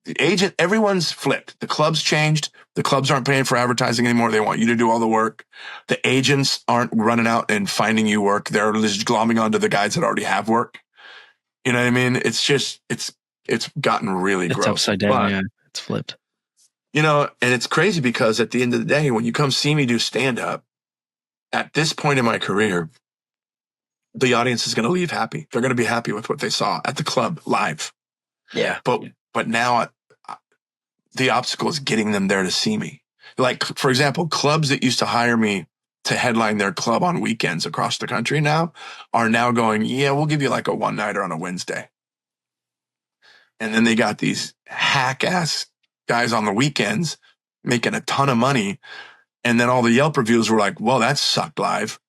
the agent, everyone's flipped. The club's changed. The clubs aren't paying for advertising anymore. They want you to do all the work. The agents aren't running out and finding you work. They're just glomming onto the guys that already have work. You know what I mean? It's just, it's gotten really gross. It's upside down. Yeah. It's flipped. And it's crazy because at the end of the day, when you come see me do stand up, at this point in my career, the audience is going to leave happy. They're going to be happy with what they saw at the club live. Yeah. But now the obstacle is getting them there to see me. Like, for example, clubs that used to hire me to headline their club on weekends across the country now are now going, yeah, we'll give you like a one-nighter on a Wednesday. And then they got these hack-ass guys on the weekends making a ton of money. And then all the Yelp reviews were like, well, that sucked live.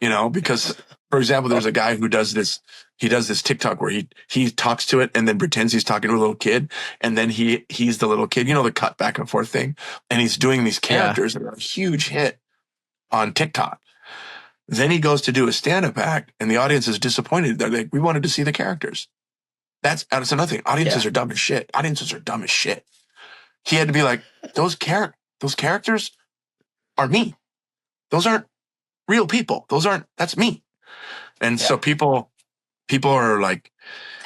Because, for example, there's a guy who does this. He does this TikTok where he talks to it and then pretends he's talking to a little kid, and then he's the little kid. The cut back and forth thing, and he's doing these characters that are a huge hit on TikTok. Then he goes to do a stand-up act, and the audience is disappointed. They're like, "We wanted to see the characters." That's another thing. Audiences are dumb as shit. Audiences are dumb as shit. He had to be like, those characters are me. Those aren't real people. That's me. And so people are like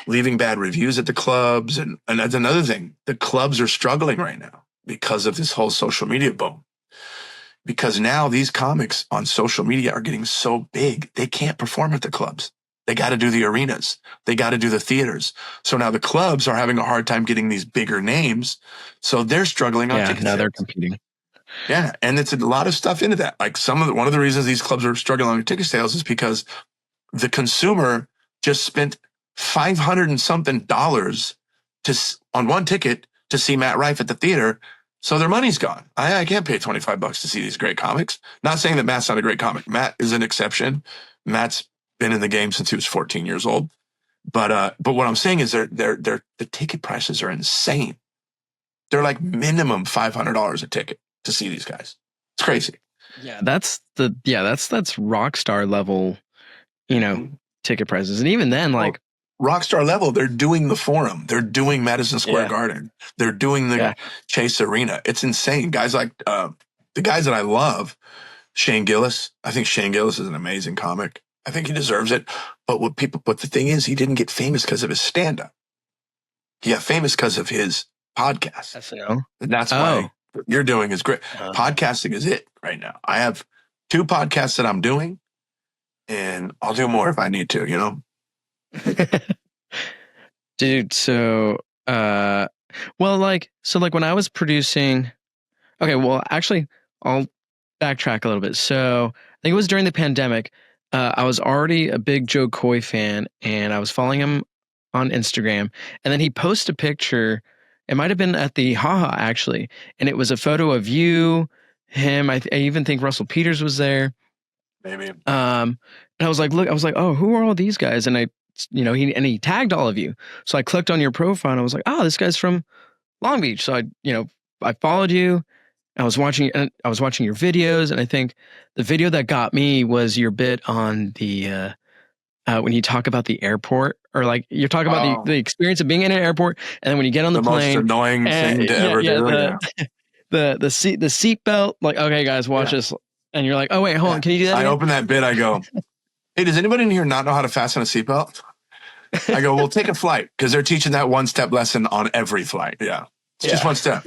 leaving bad reviews at the clubs. And that's another thing. The clubs are struggling right now because of this whole social media boom. Because now these comics on social media are getting so big, they can't perform at the clubs. They got to do the arenas. They got to do the theaters. So now the clubs are having a hard time getting these bigger names. So they're struggling on ticket now sales. They're competing. Yeah, and it's a lot of stuff into that. Like one of the reasons these clubs are struggling on ticket sales is because the consumer just spent $500 and something on one ticket to see Matt Rife at the theater, so their money's gone. I can't pay $25 to see these great comics. Not saying that Matt's not a great comic. Matt is an exception. Matt's been in the game since he was 14 years old. But what I'm saying is the ticket prices are insane. They're like minimum $500 a ticket to see these guys. It's crazy. Yeah, that's rock star level, ticket prices. And even then, like rock star level, they're doing the Forum. They're doing Madison Square Garden. They're doing the Chase Arena. It's insane. Guys like the guys that I love, Shane Gillis. I think Shane Gillis is an amazing comic. I think he deserves it. But the thing is, he didn't get famous because of his stand-up. He got famous because of his podcast. SNL. That's why what you're doing is great. Podcasting is it right now. I have 2 podcasts that I'm doing, and I'll do more if I need to, Dude, so when I was producing, actually I'll backtrack a little bit. So I think it was during the pandemic. I was already a big Joe Coy fan, and I was following him on Instagram, and then he posted a picture. It might have been at the Haha actually, and it was a photo of you, him. I even think Russell Peters was there. Maybe. And I was like, oh, who are all these guys? And he tagged all of you. So I clicked on your profile, and I was like, oh, this guy's from Long Beach. So I followed you. I was watching your videos, and I think the video that got me was your bit on the when you talk about the airport, or like you're talking about the experience of being in an airport, and then when you get on the plane, most annoying thing to ever do. The seat belt, like, okay, guys, watch this, and you're like, oh wait, hold on, can you do that? I open that bit, I go, hey, does anybody in here not know how to fasten a seatbelt? I go, well, take a flight, because they're teaching that 1-step lesson on every flight. Yeah, it's just 1 step.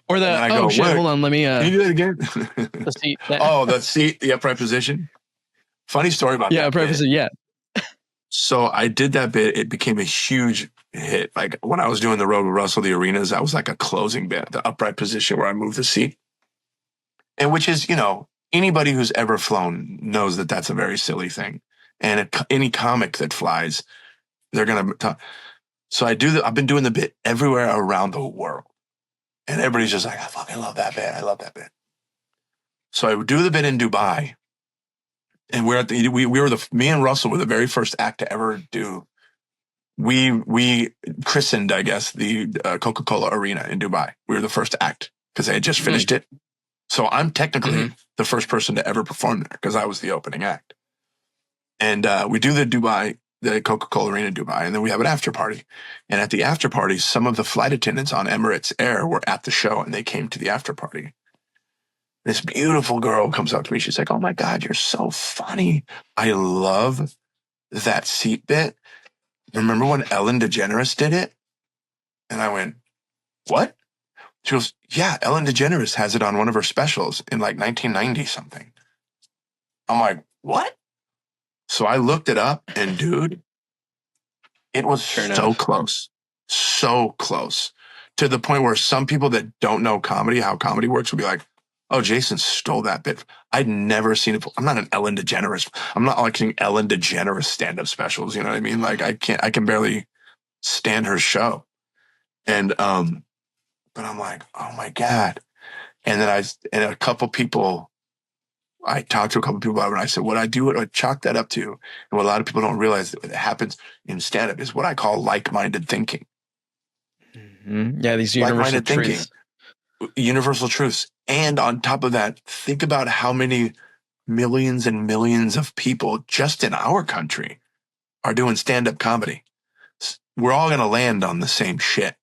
Or hold on, let me. Can you do that again? The seat. The seat, the upright position. Funny story about that. Yeah, upright position. Yeah. So I did that bit. It became a huge hit. Like when I was doing the Road with Russell, the arenas, that was like a closing bit, the upright position where I moved the seat. And which is, anybody who's ever flown knows that that's a very silly thing. And any comic that flies, they're going to talk. So I've been doing the bit everywhere around the world. And everybody's just like, I fucking love that bit. I love that bit. So I would do the bit in Dubai. And me and Russell were the very first act to ever do. We christened, I guess, the Coca-Cola Arena in Dubai. We were the first act because they had just finished it. So I'm technically the first person to ever perform there because I was the opening act. And we do the Coca-Cola Arena in Dubai, and then we have an after party. And at the after party, some of the flight attendants on Emirates Air were at the show, and they came to the after party. This beautiful girl comes up to me. She's like, oh my God, you're so funny. I love that seat bit. Remember when Ellen DeGeneres did it? And I went, what? She goes, yeah, Ellen DeGeneres has it on one of her specials in like 1990 something. I'm like, what? So I looked it up, and dude, it was so close. So close. To the point where some people that don't know comedy, how comedy works, will be like, oh, Jason stole that bit. I'd never seen it. I'm not an Ellen DeGeneres. I'm not liking Ellen DeGeneres stand-up specials. You know what I mean? Like I can barely stand her show. And, but I'm like, oh my God. And then and a couple people, I talked to a couple people about it, and I said, what I do, what I chalk that up to, and what a lot of people don't realize that happens in stand-up is what I call like-minded thinking. Mm-hmm. Yeah, these universal Like-minded truths. thinking, universal truths. And on top of that, think about how many millions and millions of people just in our country are doing stand-up comedy. We're all going to land on the same shit,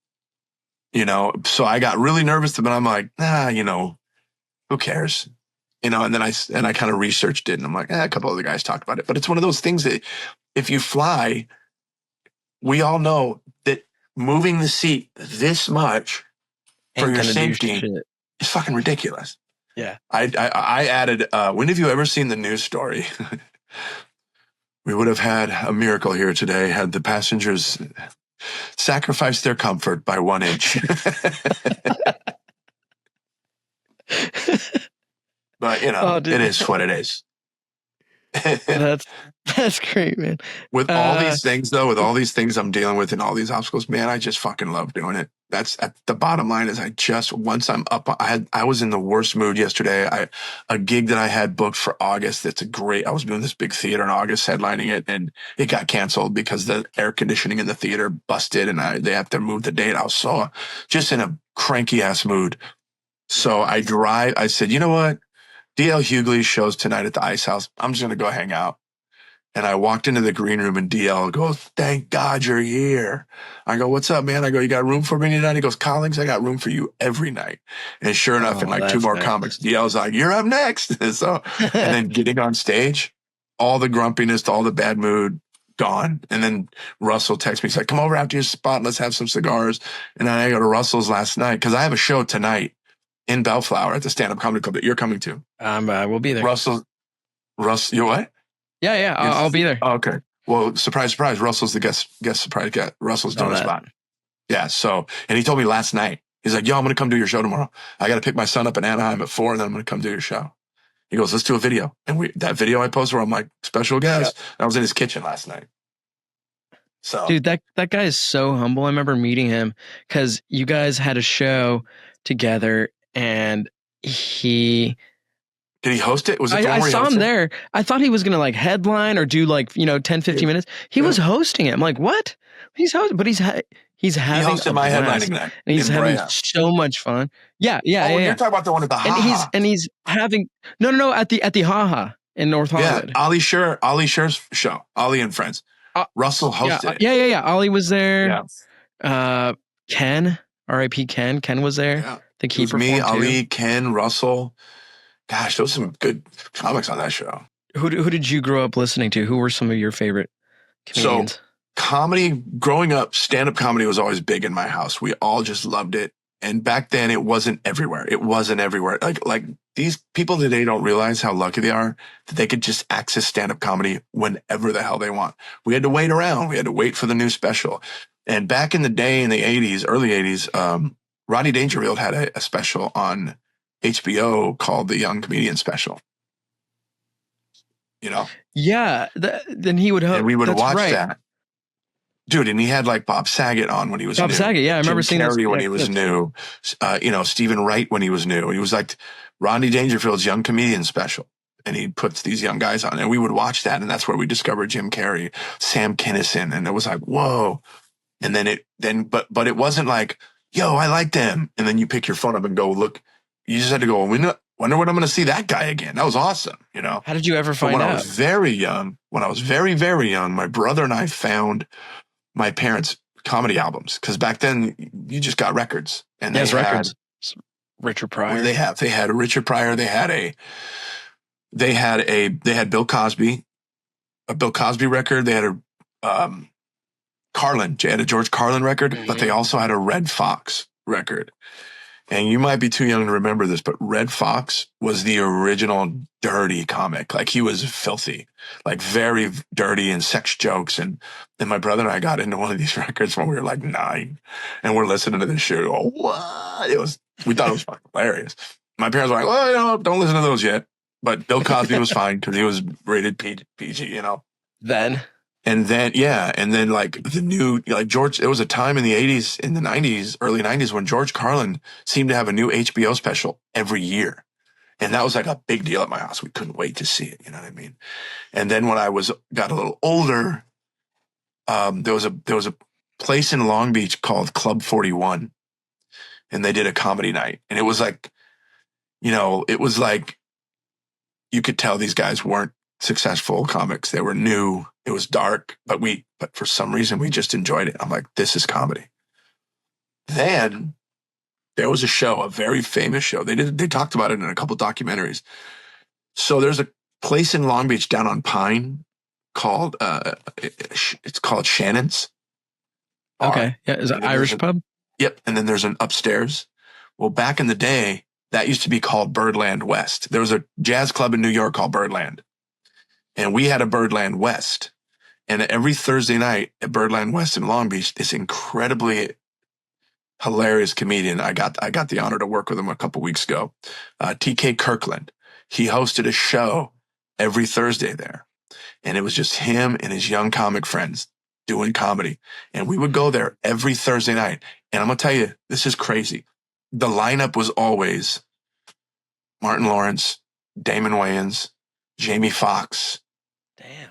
you know? So I got really nervous, but I'm like, you know, who cares? You know, and then I kind of researched it, and I'm like, a couple other guys talked about it. But it's one of those things that if you fly, we all know that moving the seat this much for your safety is fucking ridiculous. Yeah. I added, when have you ever seen the news story? We would have had a miracle here today had the passengers sacrificed their comfort by 1 inch. But, you know, it is what it is. That's great, man. With all these things, though, with all these things I'm dealing with and all these obstacles, man, I just fucking love doing it. That's at the bottom line is once I'm up, I was in the worst mood yesterday. A gig that I had booked for August. I was doing this big theater in August, headlining it, and it got canceled because the air conditioning in the theater busted and they have to move the date. I was so just in a cranky ass mood. So I said, you know what? DL Hughley's show's tonight at the Ice House. I'm just going to go hang out. And I walked into the green room and DL goes, thank God you're here. I go, what's up, man? I go, you got room for me tonight? He goes, Collings, I got room for you every night. And sure enough, in like 2 more comics, DL's like, you're up next. And then getting on stage, all the grumpiness, all the bad mood, gone. And then Russell texts me, he's like, come over after your spot. Let's have some cigars. And then I go to Russell's last night because I have a show tonight in Bellflower at the Stand-Up Comedy Club that you're coming to. We'll be there. Russ, you what? Yeah, I'll be there. Oh, okay. Well, surprise, surprise. Russell's the guest surprise guest. Russell's doing a spot. Yeah. So, and he told me last night, he's like, yo, I'm going to come do your show tomorrow. I got to pick my son up in Anaheim at 4, and then I'm going to come do your show. He goes, let's do a video. And that video I posted where I'm like, special guest. Yep. I was in his kitchen last night. So, dude, that guy is so humble. I remember meeting him because you guys had a show together, and did he host it? Was it I saw him there. I thought he was going to like headline or do like, 10, 15 minutes. He was hosting it. I'm like, what? He's hosting, but he's having he hosted my headlining night. And he's having so much fun. Yeah. You're talking about the one at the Ha-Ha. And he's having, no, at the Ha-Ha in North Hollywood. Yeah, Ali Sher's show, Ali and Friends. Russell hosted it. Yeah. Ali was there. Yeah. Ken, R.I.P. Ken was there. Yeah. The keeper. Me, Ali, Ken, Russell. Gosh, those are some good comics on that show. Who did you grow up listening to? Who were some of your favorite comedians? So, comedy, growing up, stand-up comedy was always big in my house. We all just loved it. And back then, it wasn't everywhere. Like these people today don't realize how lucky they are that they could just access stand-up comedy whenever the hell they want. We had to wait around. We had to wait for the new special. And back in the day, in the 80s, early 80s, Rodney Dangerfield had a special on HBO called The Young Comedian Special. Yeah. Then he would host. And we would watch that. Dude, and he had like Bob Saget on when he was new. Bob Saget, yeah. I remember seeing Carrey when he was new. Stephen Wright when he was new. He was like Rodney Dangerfield's Young Comedian Special. And he puts these young guys on. And we would watch that. And that's where we discovered Jim Carrey, Sam Kinison. And it was like, whoa. And but it wasn't like, yo, I like them. And then you pick your phone up and go look. You just had to go, wonder when I'm going to see that guy again. That was awesome, How did you ever find out? When I was very young, very young, my brother and I found my parents' comedy albums. Because back then, you just got records. And they had records. Richard Pryor. They had Richard Pryor. They had Bill Cosby, a Bill Cosby record. They had a Carlin. They had a George Carlin record, but they also had a Red Fox record. And you might be too young to remember this, but Red Fox was the original dirty comic. Like he was filthy, like very dirty and sex jokes. And then my brother and I got into one of these records when we were like 9 and we're listening to this shit. Oh, what? We thought it was fucking hilarious. My parents were like, well, don't listen to those yet. But Bill Cosby was fine because he was rated PG, Then? And then like the new, like George, there was a time in the 80s, in the 90s, early 90s when George Carlin seemed to have a new HBO special every year. And that was like a big deal at my house. We couldn't wait to see it. You know what I mean? And then when got a little older, there was a place in Long Beach called Club 41, and they did a comedy night. And it was like, it was like you could tell these guys weren't successful comics. They were new. It was dark, but for some reason we just enjoyed it. I'm like, this is comedy. Then there was a show, a very famous show. They talked about it in a couple documentaries. So there's a place in Long Beach down on Pine called it's called Shannon's. Okay. Yeah. Is it an Irish pub? Yep. And then there's an upstairs. Well, back in the day, that used to be called Birdland West. There was a jazz club in New York called Birdland. And we had a Birdland West. And every Thursday night at Birdland West in Long Beach, this incredibly hilarious comedian, I got the honor to work with him a couple weeks ago, TK Kirkland. He hosted a show every Thursday there. And it was just him and his young comic friends doing comedy. And we would go there every Thursday night. And I'm going to tell you, this is crazy. The lineup was always Martin Lawrence, Damon Wayans, Jamie Foxx. Damn.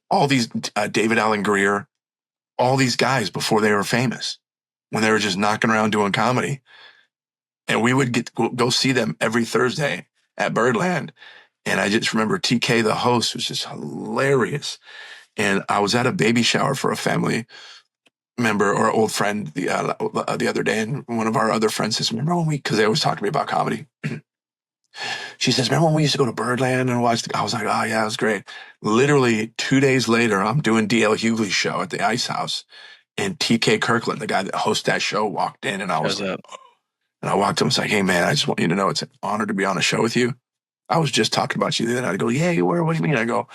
All these, David Allen Greer, all these guys before they were famous, when they were just knocking around doing comedy. And we would go see them every Thursday at Birdland. And I just remember TK, the host, was just hilarious. And I was at a baby shower for a family member or old friend the other day. And one of our other friends says, remember when because they always talk to me about comedy. She says, remember when we used to go to Birdland and watch I was like, oh yeah, it was great. Literally 2 days later, I'm doing DL Hughley's show at the Ice House. And TK Kirkland, the guy that hosts that show, walked in, and I was like, and I walked up and was like, hey man, I just want you to know it's an honor to be on a show with you. I was just talking about you the other night. I go, yeah, you were? What do you mean? I go,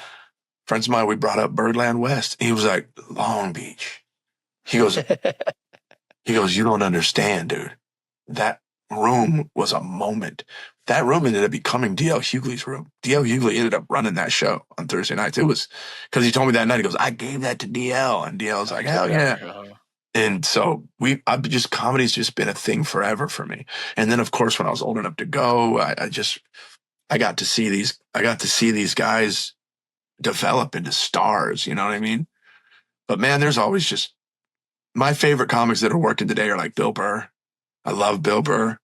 friends of mine, we brought up Birdland West. He was like, Long Beach. He goes, you don't understand, dude. That room was a moment. That room ended up becoming DL Hughley's room. DL Hughley ended up running that show on Thursday nights. It was because he told me that night, he goes, I gave that to DL. And DL was like, hell yeah. And so comedy's just been a thing forever for me. And then of course, when I was old enough to go, I got to see these guys develop into stars. You know what I mean? But man, there's always just my favorite comics that are working today are like Bill Burr. I love Bill Burr.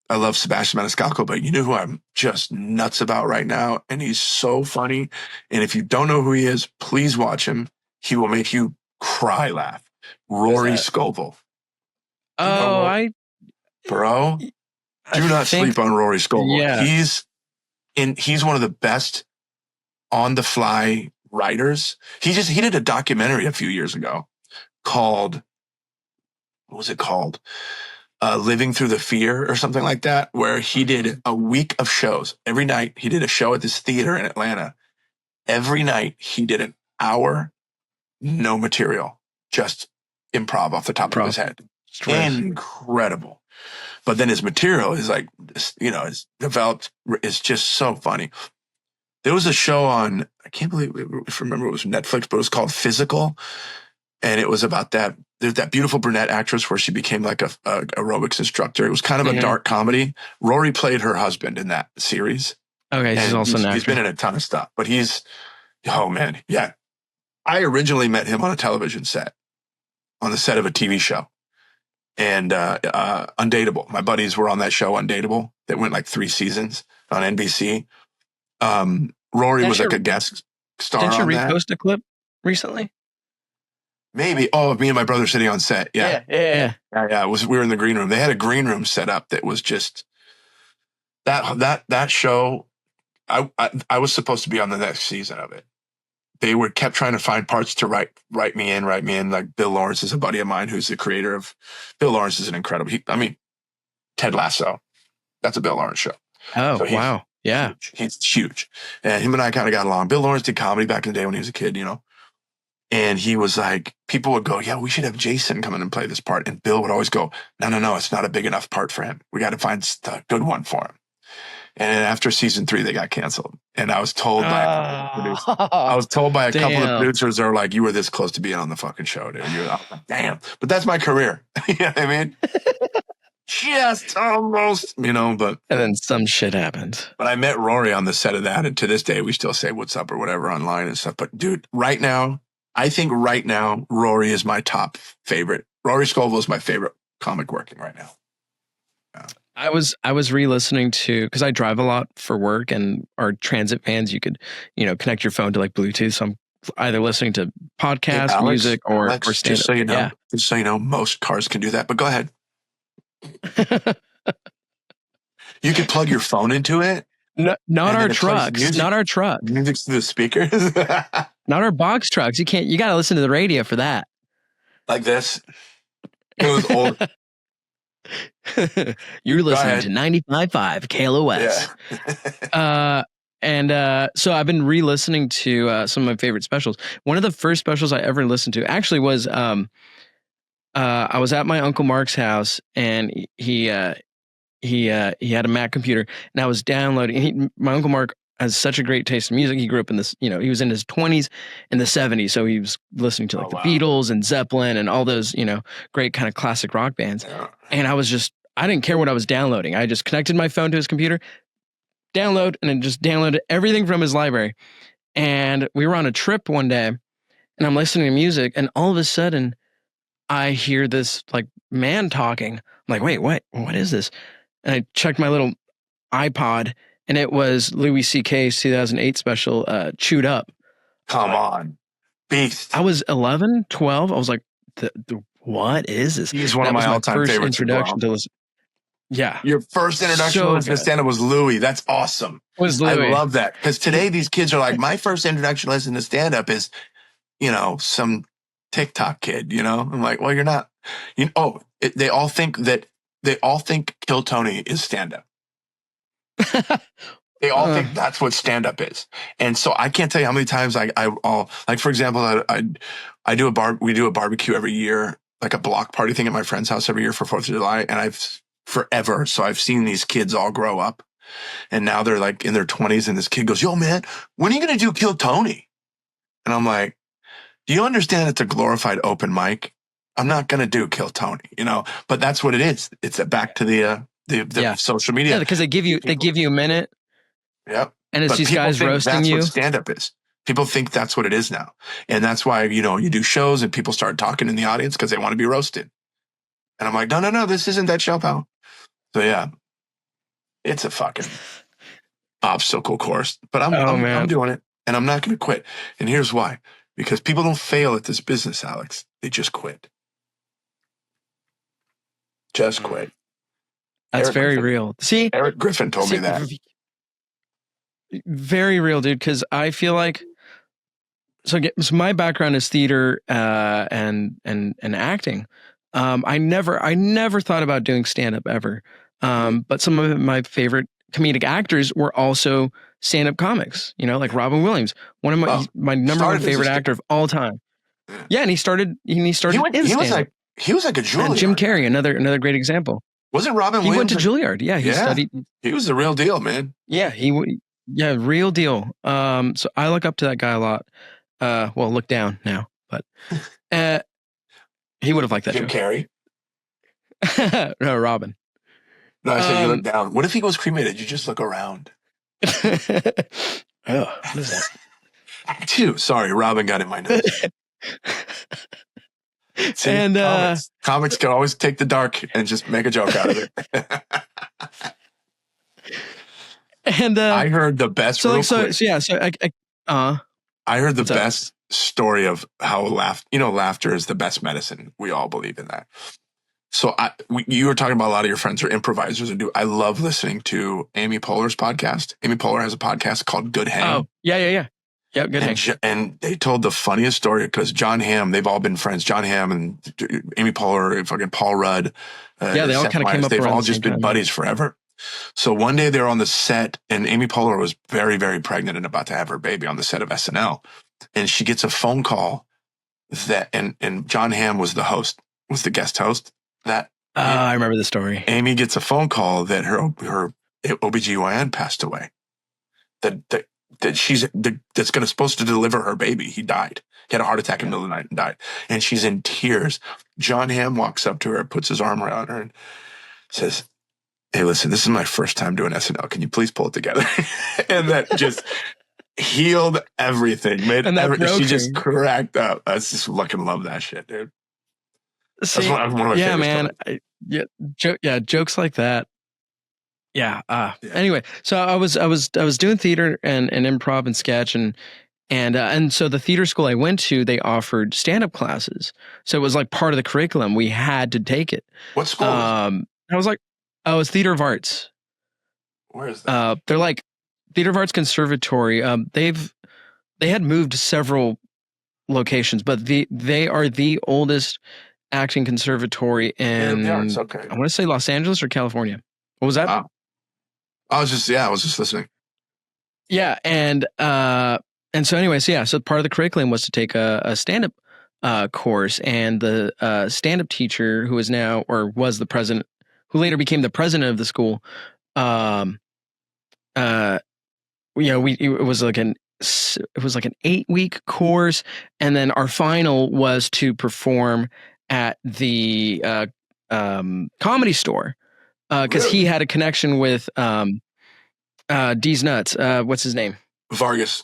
I love Sebastian Maniscalco, but you know who I'm just nuts about right now? And he's so funny. And if you don't know who he is, please watch him. He will make you cry laugh. Rory Scovel. Oh, Bro, do not sleep on Rory Scovel. Yeah. He's one of the best on the fly writers. He did a documentary a few years ago called, what was it called? Living Through the Fear or something like that, where he did a week of shows. Every night he did a show at this theater in Atlanta. Every night he did an hour, no material, just improv off the top of his head. Incredible. But then his material is like, is developed, is just so funny. There was a show on, I can't believe, if I remember it was Netflix, but it was called Physical. And it was about that beautiful brunette actress where she became like a aerobics instructor. It was kind of a dark comedy. Rory played her husband in that series. Okay, he's also an actor. He's been in a ton of stuff, but oh man, yeah. I originally met him on a television set, on the set of a TV show. And Undateable. My buddies were on that show, Undateable, that went like 3 seasons on NBC. Rory was like a guest star on that. Didn't you repost a clip recently? Maybe. Oh, me and my brother sitting on set. Yeah. We were in the green room. They had a green room set up that was just that show. I was supposed to be on the next season of it. They kept trying to find parts to write me in. Like Bill Lawrence is a buddy of mine who's the creator of. Bill Lawrence is an incredible. Ted Lasso. That's a Bill Lawrence show. Oh, so wow. Yeah. He's huge. And him and I kind of got along. Bill Lawrence did comedy back in the day when he was a kid, And he was like, people would go, yeah, we should have Jason come in and play this part. And Bill would always go, no, it's not a big enough part for him. We got to find a good one for him. And after season 3, they got canceled. And I was told by a couple of producers. I was told by a couple of producers that are like, you were this close to being on the fucking show, dude. I was like, damn. But that's my career. You know what I mean? Just almost, you know, but. And then some shit happened. But I met Rory on the set of that. And to this day, we still say what's up or whatever online and stuff. But dude, right now, I think right now, Rory is my top favorite. Rory Scovel is my favorite comic working right now. Yeah. I was re-listening to, because I drive a lot for work, and our transit vans, you could, connect your phone to like Bluetooth. So I'm either listening to podcasts, Alex, music, or stand-up. Just so you know, most cars can do that. But go ahead. You could plug your phone into it. Not our trucks. Not our trucks. Music's through the speakers. Not our box trucks. You got to listen to the radio for that. Like this. It was old. You're listening to 95.5 KLOS. Yeah. So I've been re-listening to some of my favorite specials. One of the first specials I ever listened to actually was I was at my Uncle Mark's house, and he had a Mac computer, and I was downloading. My Uncle Mark has such a great taste in music. He grew up in this, he was in his 20s and the 70s. So he was listening to the Beatles and Zeppelin and all those, great kind of classic rock bands. Yeah. And I didn't care what I was downloading. I just connected my phone to his computer, download, and then just downloaded everything from his library. And we were on a trip one day, and I'm listening to music, and all of a sudden I hear this like man talking. I'm like, wait, what is this? And I checked my little iPod, and it was Louis C.K.'s 2008 special, Chewed Up. Come on. Beast. I was 11, 12. I was like, what is this? He's one of my all-time favorites. Introduction to listen. Yeah. Your first introduction to listen to stand-up was Louis. That's awesome. Was Louis. I love that. Because today these kids are like, my first introduction to listen to stand-up is, some TikTok kid, I'm like, well, you're not. They all think Kill Tony is stand-up. They all think that's what stand-up is. And so I can't tell you how many times I'll like, for example, we do a barbecue every year, like a block party thing at my friend's house every year for 4th of July. And I've seen these kids all grow up, and now they're like in their 20s, and this kid goes, yo man, when are you going to do Kill Tony? And I'm like, do you understand it's a glorified open mic? I'm not going to do Kill Tony, but that's what it is. It's back to the social media. Yeah, because they give you a minute. Yep. And it's these guys roasting you. That's what stand-up is. People think that's what it is now. And that's why, you do shows and people start talking in the audience because they want to be roasted. And I'm like, no, this isn't that show, pal. So yeah, it's a fucking obstacle course. But I'm doing it, and I'm not going to quit. And here's why. Because people don't fail at this business, Alex. They just quit. Just quit. That's very real. See, Eric Griffin told me that. Very real, dude. Because I feel like, so my background is theater and acting. I never thought about doing stand-up ever. But some of my favorite comedic actors were also stand-up comics. Like Robin Williams, one of my number one favorite actor of all time. Yeah, and he started in stand-up. He was like a Juilliard. And Jim Carrey, another great example. Wasn't Robin Williams? He went to Juilliard. Yeah, he studied. He was the real deal, man. Yeah, real deal. So I look up to that guy a lot. Well, look down now, but he would have liked that. Jim Carrey? No, Robin. No, I said you look down. What if he goes cremated? You just look around. Oh, what is that? Sorry, Robin got in my nose. See, and comics can always take the dark and just make a joke out of it. And I heard the best. I heard the best story of how laughter is the best medicine. We all believe in that. So you were talking about a lot of your friends are improvisers. I love listening to Amy Poehler's podcast. Amy Poehler has a podcast called Good Hang. Oh, yeah. Yeah, Good Hang. And they told the funniest story because John Hamm, they've all been friends. John Hamm and Amy Poehler, fucking Paul Rudd. They all kind of came up. They've all just been buddies forever. So one day they were on the set, and Amy Poehler was very, very pregnant and about to have her baby on the set of SNL. And she gets a phone call and John Hamm was the guest host. I remember the story. Amy gets a phone call that her OBGYN passed away. That that's supposed to deliver her baby. He died. He had a heart attack in the middle of the night and died. And she's in tears. John Hamm walks up to her, puts his arm around her, and says, "Hey, listen, this is my first time doing SNL. Can you please pull it together?" And that just healed everything. She just cracked up. I just fucking love that shit, dude. See, that's one of my favorite man. Jokes like that. Yeah. Anyway, so I was doing theater and improv and sketch and so the theater school I went to, they offered stand-up classes. So it was like part of the curriculum. We had to take it. What school? I was like, oh, it's Theater of Arts. Where is that? They're like Theater of Arts Conservatory. They had moved to several locations, but they are the oldest acting conservatory in I want to say Los Angeles or California. What was that? I was just listening. Yeah, and so anyway, so part of the curriculum was to take a stand-up course, and the stand-up teacher who is now or was the president, who later became the president of the school, it was like an 8-week course, and then our final was to perform at the Comedy Store because he had a connection with D's Nuts. What's his name? Vargas.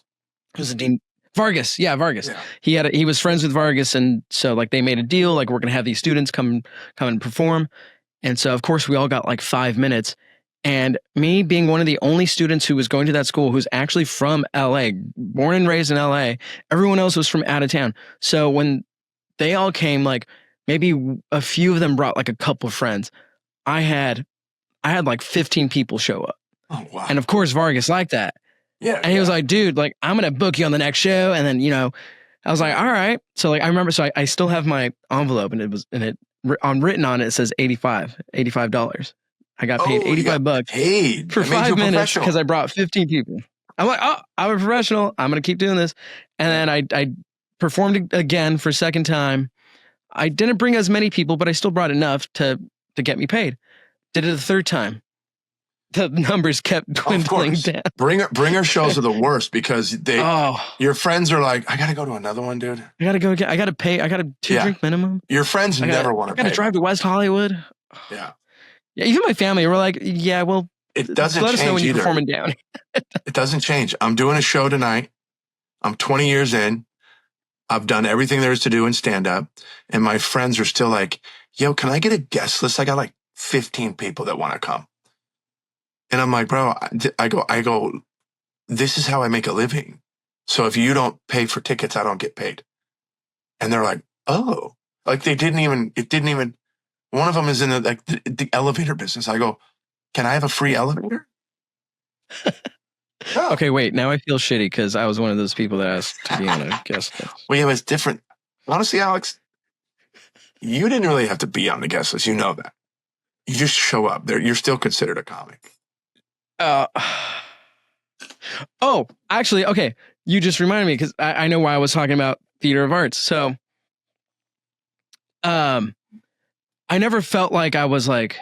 Was it Dean? Vargas. Yeah, Vargas. Yeah. He was friends with Vargas, and so like they made a deal, like we're gonna have these students come and perform. And so of course we all got like 5 minutes. And me being one of the only students who was going to that school who's actually from LA, born and raised in LA, everyone else was from out of town. So when they all came, like maybe a few of them brought like a couple of friends. I had like 15 people show up. Oh, wow. And of course Vargas liked that. Yeah. And he was like, dude, like I'm going to book you on the next show. And then, I was like, all right. So like, I remember, so I still have my envelope and written on it says $85. I got paid $85 for 5 minutes because I brought 15 people. I'm like, oh, I'm a professional. I'm going to keep doing this. And then I performed again for a second time. I didn't bring as many people, but I still brought enough to get me paid. Did it the third time. The numbers kept dwindling down. Bringer shows are the worst because your friends are like, I got to go to another one, dude. I got to go again. I got to pay. I got a 2-drink minimum. Your friends never want to pay. I got to drive to West Hollywood. Yeah. Yeah, even my family were like, yeah, well, it doesn't let us know when you're either. performing down. It doesn't change. I'm doing a show tonight. I'm 20 years in. I've done everything there is to do in stand-up. And my friends are still like, yo, can I get a guest list? I got like 15 people that want to come. And I'm like, bro, I go, this is how I make a living. So if you don't pay for tickets, I don't get paid. And they're like, oh, like it didn't even, one of them is in the elevator business. I go, can I have a free elevator? No. Okay, wait. Now I feel shitty because I was one of those people that asked to be on a guest list. Well, yeah, it's different. Honestly, Alex, you didn't really have to be on the guest list. You know that. You just show up there. You're still considered a comic. Oh, actually, okay. You just reminded me because I know why I was talking about Theater of Arts. So, I never felt like I was like,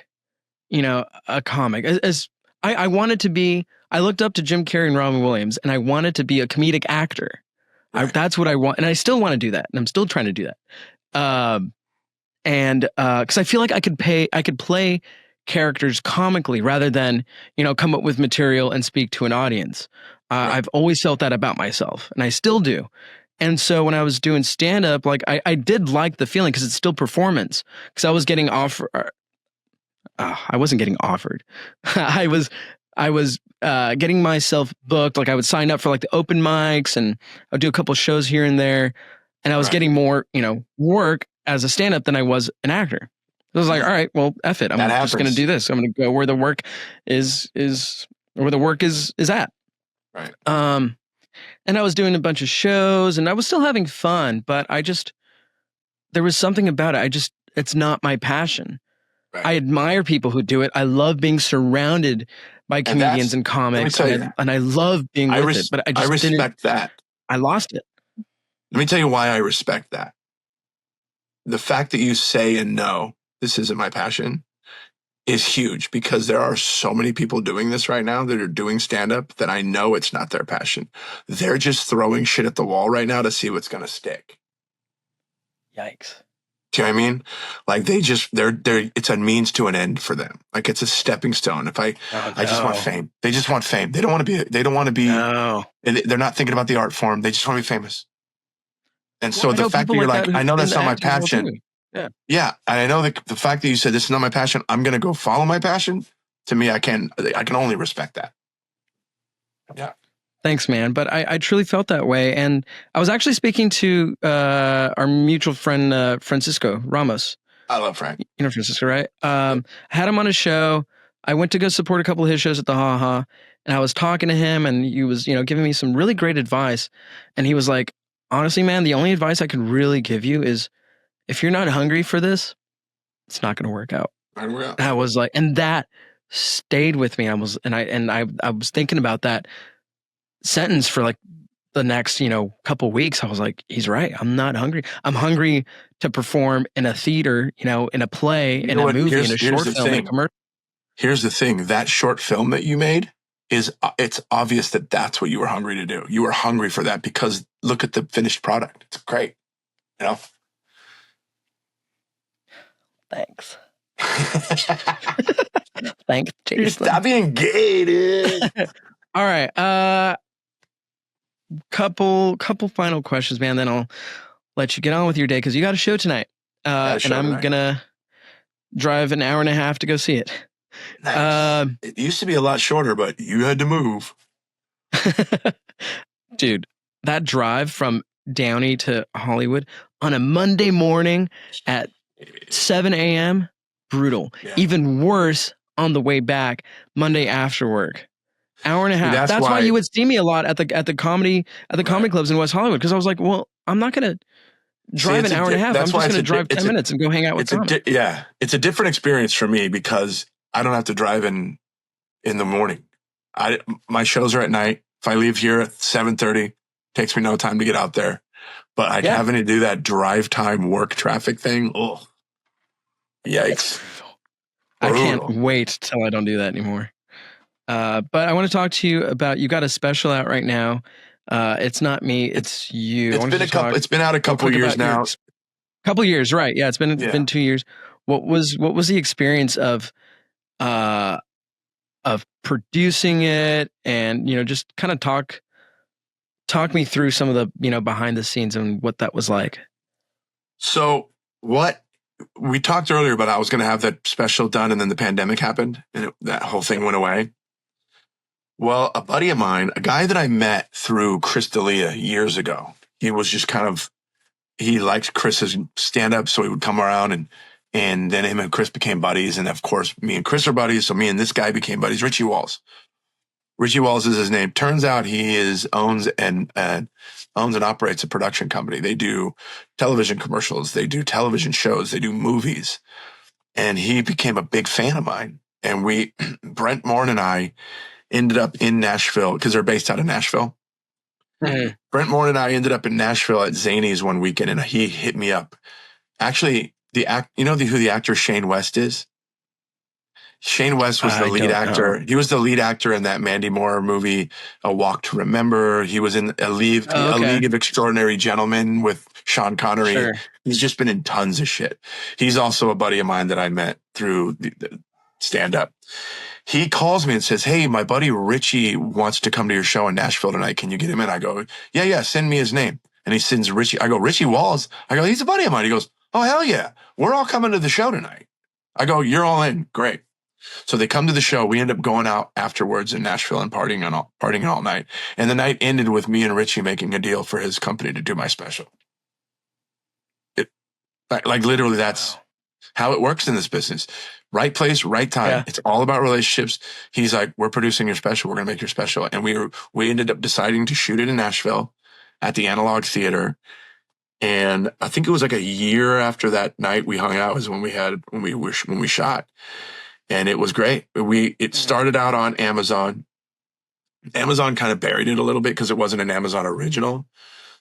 a comic. As I wanted to be. I looked up to Jim Carrey and Robin Williams, and I wanted to be a comedic actor. Right. That's what I want, and I still want to do that, and I'm still trying to do that. And because I feel like I could play characters comically rather than come up with material and speak to an audience. Right. I've always felt that about myself, and I still do. And so when I was doing stand up, like I did like the feeling because it's still performance. Because I was getting I wasn't getting offered. I was getting myself booked. Like I would sign up for like the open mics, and I'd do a couple shows here and there, and I was getting more work as a stand up than I was an actor. I was like, all right, well, F it. I'm just going to do this. I'm going to go where the work is where the work is at. Right. And I was doing a bunch of shows, and I was still having fun, but there was something about it. It's not my passion. Right. I admire people who do it. I love being surrounded by comedians and comics, and I love being with it. But I respect that. I lost it. Let me tell you why I respect that. The fact that you say and know this isn't my passion is huge because there are so many people doing this right now that are doing stand-up that I know it's not their passion. They're just throwing shit at the wall right now to see what's going to stick. Yikes. Do you know what I mean? Like they're it's a means to an end for them. Like it's a stepping stone. I just want fame. They just want fame. They don't want to be, No. they're not thinking about the art form. They just want to be famous. And so I the know fact that people you're like like, that I know that's in not my acting as well, passion. too. Yeah. Yeah. And I know the fact that you said this is not my passion, I'm going to go follow my passion. To me, I can only respect that. Yeah. Thanks, man. But I truly felt that way. And I was actually speaking to our mutual friend, Francisco Ramos. I love Frank. You know Francisco, right? I had him on a show. I went to go support a couple of his shows at the Ha Ha, and I was talking to him, and he was, giving me some really great advice. And he was like, honestly, man, the only advice I can really give you is if you're not hungry for this, it's not going to work out. And I was like, and that stayed with me. I was thinking about that sentence for like the next, couple weeks. I was like, he's right. I'm not hungry. I'm hungry to perform in a theater, in a play, in a movie, in a short film, in a commercial. Here's the thing. That short film that you made it's obvious that that's what you were hungry to do. You were hungry for that because look at the finished product. It's great. Thanks. Thanks, Jason. Stop being gay, dude. All right. Couple final questions, man. Then I'll let you get on with your day because you got a show tonight. And I'm gonna drive an hour and a half to go see it. Nice. It used to be a lot shorter, but you had to move. Dude, that drive from Downey to Hollywood on a Monday morning at 7 a.m. brutal. Yeah. Even worse on the way back Monday after work. Hour and a half. That's why you would see me a lot at the comedy clubs in West Hollywood because I was like, well, I'm not gonna drive an hour and a half. I'm just gonna drive 10 minutes and go hang out with comics. It's a different experience for me because I don't have to drive in the morning. My shows are at night. If I leave here at 7:30, takes me no time to get out there. But having to do that drive time work traffic thing. Oh, yikes! I can't wait till I don't do that anymore. But I want to talk to you about, you got a special out right now. It's not me, it's you. It's been out a couple of years now. Couple years, right? Yeah, it's been 2 years. What was the experience of producing it, and just kind of talk me through some of the behind the scenes and what that was like. So what we talked earlier about, I was going to have that special done, and then the pandemic happened, and that whole thing went away. Well, a buddy of mine, a guy that I met through Chris D'Elia years ago, he was just he liked Chris's stand-up, so he would come around, and then him and Chris became buddies, and of course, me and Chris are buddies, so me and this guy became buddies. Richie Walls. Richie Walls is his name. Turns out he owns and operates a production company. They do television commercials. They do television shows. They do movies. And he became a big fan of mine. And Brent Morin and I ended up in Nashville because they're based out of Nashville. Mm-hmm. Brent Morin and I ended up in Nashville at Zany's one weekend, and he hit me up. Actually, who the actor Shane West is? Shane West was the lead actor. He was the lead actor in that Mandy Moore movie, A Walk to Remember. He was in A League of Extraordinary Gentlemen with Sean Connery. Sure. He's just been in tons of shit. He's also a buddy of mine that I met through the stand-up. He calls me and says, hey, my buddy Richie wants to come to your show in Nashville tonight. Can you get him in? I go, yeah, send me his name. And he sends Richie. I go, Richie Walls? I go, he's a buddy of mine. He goes, oh, hell yeah. We're all coming to the show tonight. I go, you're all in. Great. So they come to the show. We end up going out afterwards in Nashville and partying all night. And the night ended with me and Richie making a deal for his company to do my special. Literally, that's how it works in this business. Right place, right time. Yeah. It's all about relationships. He's like, we're producing your special. We're going to make your special. And we ended up deciding to shoot it in Nashville at the Analog Theater. And I think it was like a year after that night we hung out was when we shot. And it was great. It started out on Amazon. Amazon kind of buried it a little bit because it wasn't an Amazon original.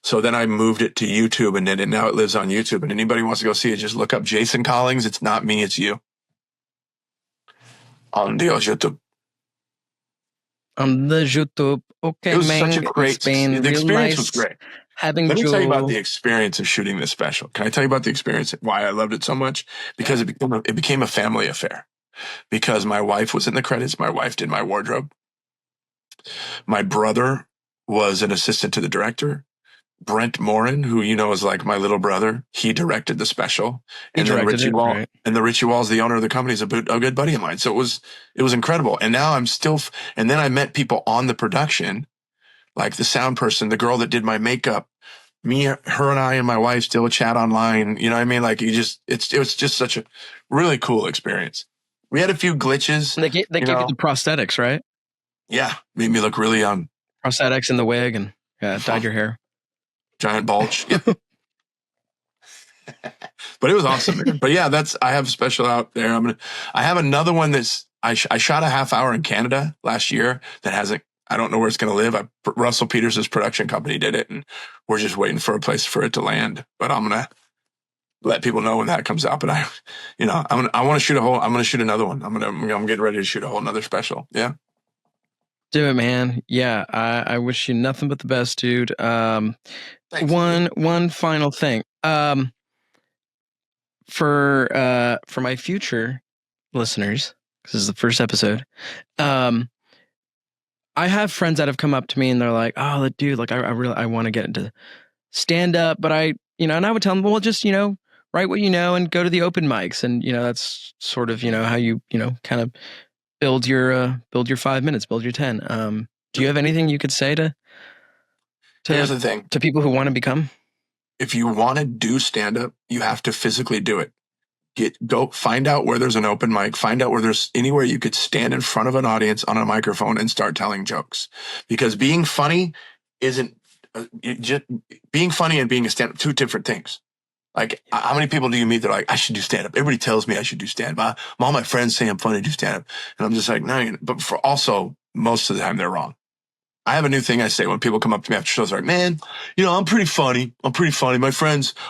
So then I moved it to YouTube, and now it lives on YouTube. And anybody wants to go see it, just look up Jason Collings. It's not me, it's you. on the YouTube. On the YouTube. It Okay, was such a man. It's great, been the real experience was nice great. having Let me tell you about the you. experience of shooting this special. Can I tell you about the experience, why I loved it so much? Because it became a family affair. Because my wife was in the credits. My wife did my wardrobe. My brother was an assistant to the director. Brent Morin, who you know is like my little brother, he directed the special. He And then directed it, right? Richie Wall's the owner of the company, is a good buddy of mine. So it was incredible. And now I'm still, and then I met people on the production, like the sound person, the girl that did my makeup, me, her and I and my wife still chat online. You know what I mean? Like it was just such a really cool experience. We had a few glitches, They you gave you know. the prosthetics, right? Yeah, made me look really young. Prosthetics and the wig, and dyed your hair. Giant bulge. Yep. But it was awesome, man. But yeah, I have a special out there. I have another one I shot a half hour in Canada last year that hasn't, I don't know where it's going to live. Russell Peters' production company did it, and we're just waiting for a place for it to land. But I'm going to let people know when that comes out. But I want to shoot I'm going to shoot another one. I'm getting ready to shoot a whole nother special. Yeah. Do it, man. Yeah, I wish you nothing but the best, dude. Thanks. One final thing. For my future listeners, because this is the first episode. I have friends that have come up to me and they're like, "Oh, dude, like I want to get into stand up, but and I would tell them, well, just write what you know and go to the open mics, and that's sort of how you kind of build your 5 minutes, build your 10. Do you have anything you could say Here's the thing. to people who want to become? If you want to do stand up, you have to physically do it. Go find out where there's an open mic, find out where there's anywhere you could stand in front of an audience on a microphone and start telling jokes. Because being funny isn't just being funny and being a stand up, two different things. Like, how many people do you meet that are like, I should do stand up? Everybody tells me I should do stand up. All my friends say I'm funny to do stand up. And I'm just like, no, but for also most of the time they're wrong. I have a new thing I say when people come up to me after shows, like, man, I'm pretty funny. I'm pretty funny.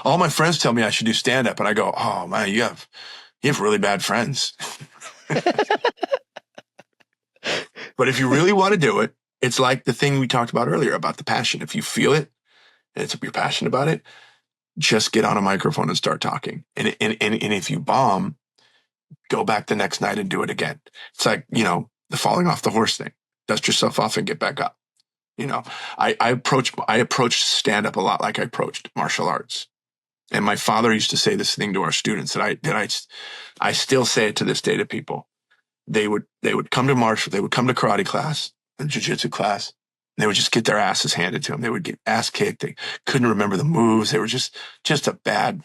All my friends tell me I should do stand up. And I go, oh man, you have really bad friends. But if you really want to do it, it's like the thing we talked about earlier about the passion. If you feel it and you're passionate about it, just get on a microphone and start talking. And if you bomb, go back the next night and do it again. It's like, the falling off the horse thing. Dust yourself off and get back up. I approached stand up a lot like I approached martial arts. And my father used to say this thing to our students that I still say it to this day to people. They would come to karate class and jiu-jitsu class. And they would just get their asses handed to them. They would get ass kicked. They couldn't remember the moves. They were just a bad.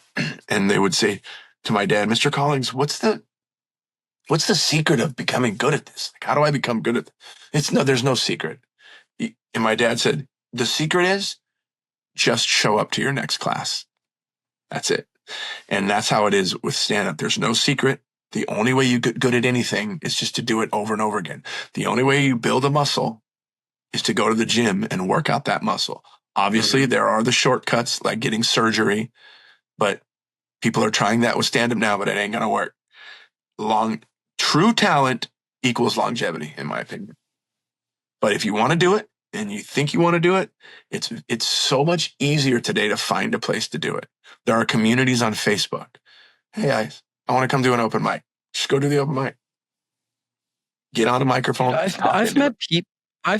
And they would say to my dad, Mr. Collings, what's the secret of becoming good at this? Like, how do I become good at this? There's no secret. And my dad said, the secret is just show up to your next class. That's it. And that's how it is with stand-up. There's no secret. The only way you get good at anything is just to do it over and over again. The only way you build a muscle is to go to the gym and work out that muscle. Obviously, there are the shortcuts like getting surgery, but people are trying that with stand-up now, but it ain't going to work. True talent equals longevity, in my opinion. But if you want to do it and you think you want to do it, it's so much easier today to find a place to do it. There are communities on Facebook. Hey, guys, I want to come do an open mic. Just go do the open mic. Get on a microphone. I've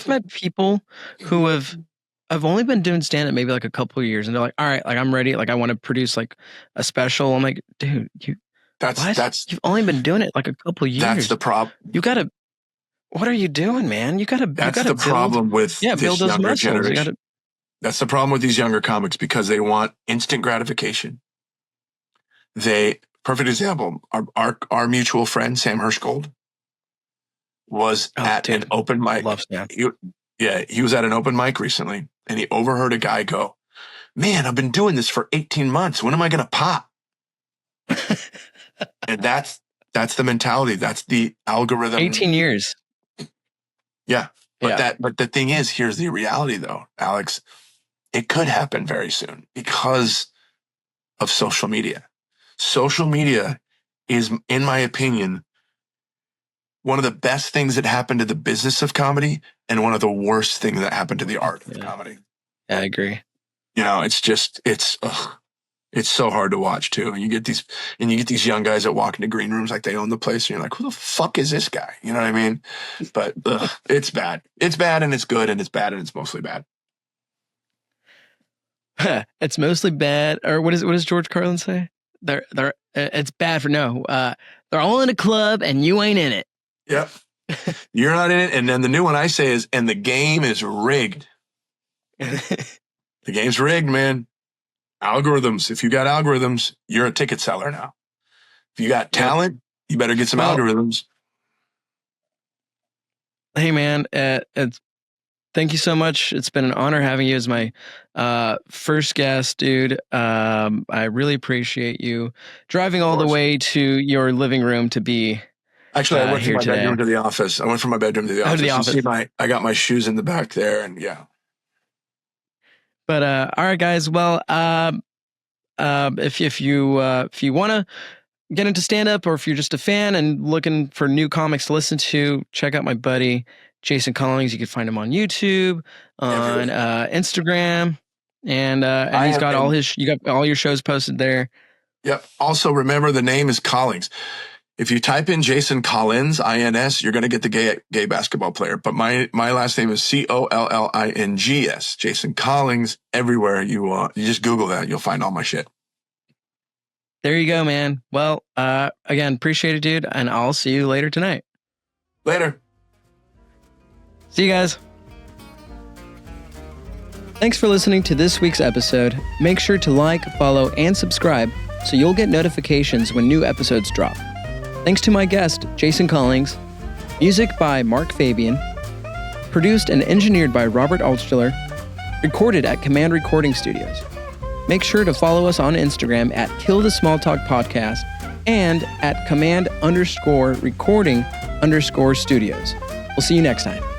met people who I've only been doing stand up maybe like a couple of years, and they're like, all right, like I'm ready. Like I want to produce like a special. I'm like, dude, you've only been doing it like a couple of years. That's the problem. What are you doing, man? That's the problem with this younger generation. That's the problem with these younger comics because they want instant gratification. Perfect example, our mutual friend, Sam Hirschgold, was at an open mic. He was at an open mic recently, and he overheard a guy go, man, I've been doing this for 18 months. When am I going to pop? And that's the mentality. That's the algorithm. 18 years. Yeah. But the thing is, here's the reality though, Alex, it could happen very soon because of social media. Social media is, in my opinion, one of the best things that happened to the business of comedy and one of the worst things that happened to the art of comedy. Yeah, I agree. It's so hard to watch too. And you get these young guys that walk into green rooms like they own the place, and you're like, who the fuck is this guy? You know what I mean? But it's bad. It's bad and it's good, and it's bad and it's mostly bad. It's mostly bad, or what does George Carlin say? It's bad for they're all in a club and you ain't in it. Yep. You're not in it. And then the new one I say is, and the game is rigged. The game's rigged, man. Algorithms. If you got algorithms, you're a ticket seller now. If you got talent, you better get some algorithms. Hey, man, thank you so much. It's been an honor having you as my first guest, dude. I really appreciate you driving all the way to your living room to be. Actually, I went from my bedroom to the office. I got my shoes in the back there, and yeah. But all right, guys. Well, if you want to get into stand up, or if you're just a fan and looking for new comics to listen to, check out my buddy Jason Collings. You can find him on YouTube, on Instagram, and he's got you got all your shows posted there. Yep. Also, remember the name is Collings. If you type in Jason Collins, INS, you're going to get the gay basketball player. But my last name is COLLINGS. Jason Collings. Everywhere you just Google that, you'll find all my shit. There you go, man. Well, again, appreciate it, dude, and I'll see you later tonight. Later. See you guys. Thanks for listening to this week's episode. Make sure to like, follow, and subscribe so you'll get notifications when new episodes drop. Thanks to my guest, Jason Collings. Music by Mark Fabian. Produced and engineered by Robert Altschuler. Recorded at Command Recording Studios. Make sure to follow us on Instagram at Kill the Small Talk Podcast and at Command_Recording_Studios. We'll see you next time.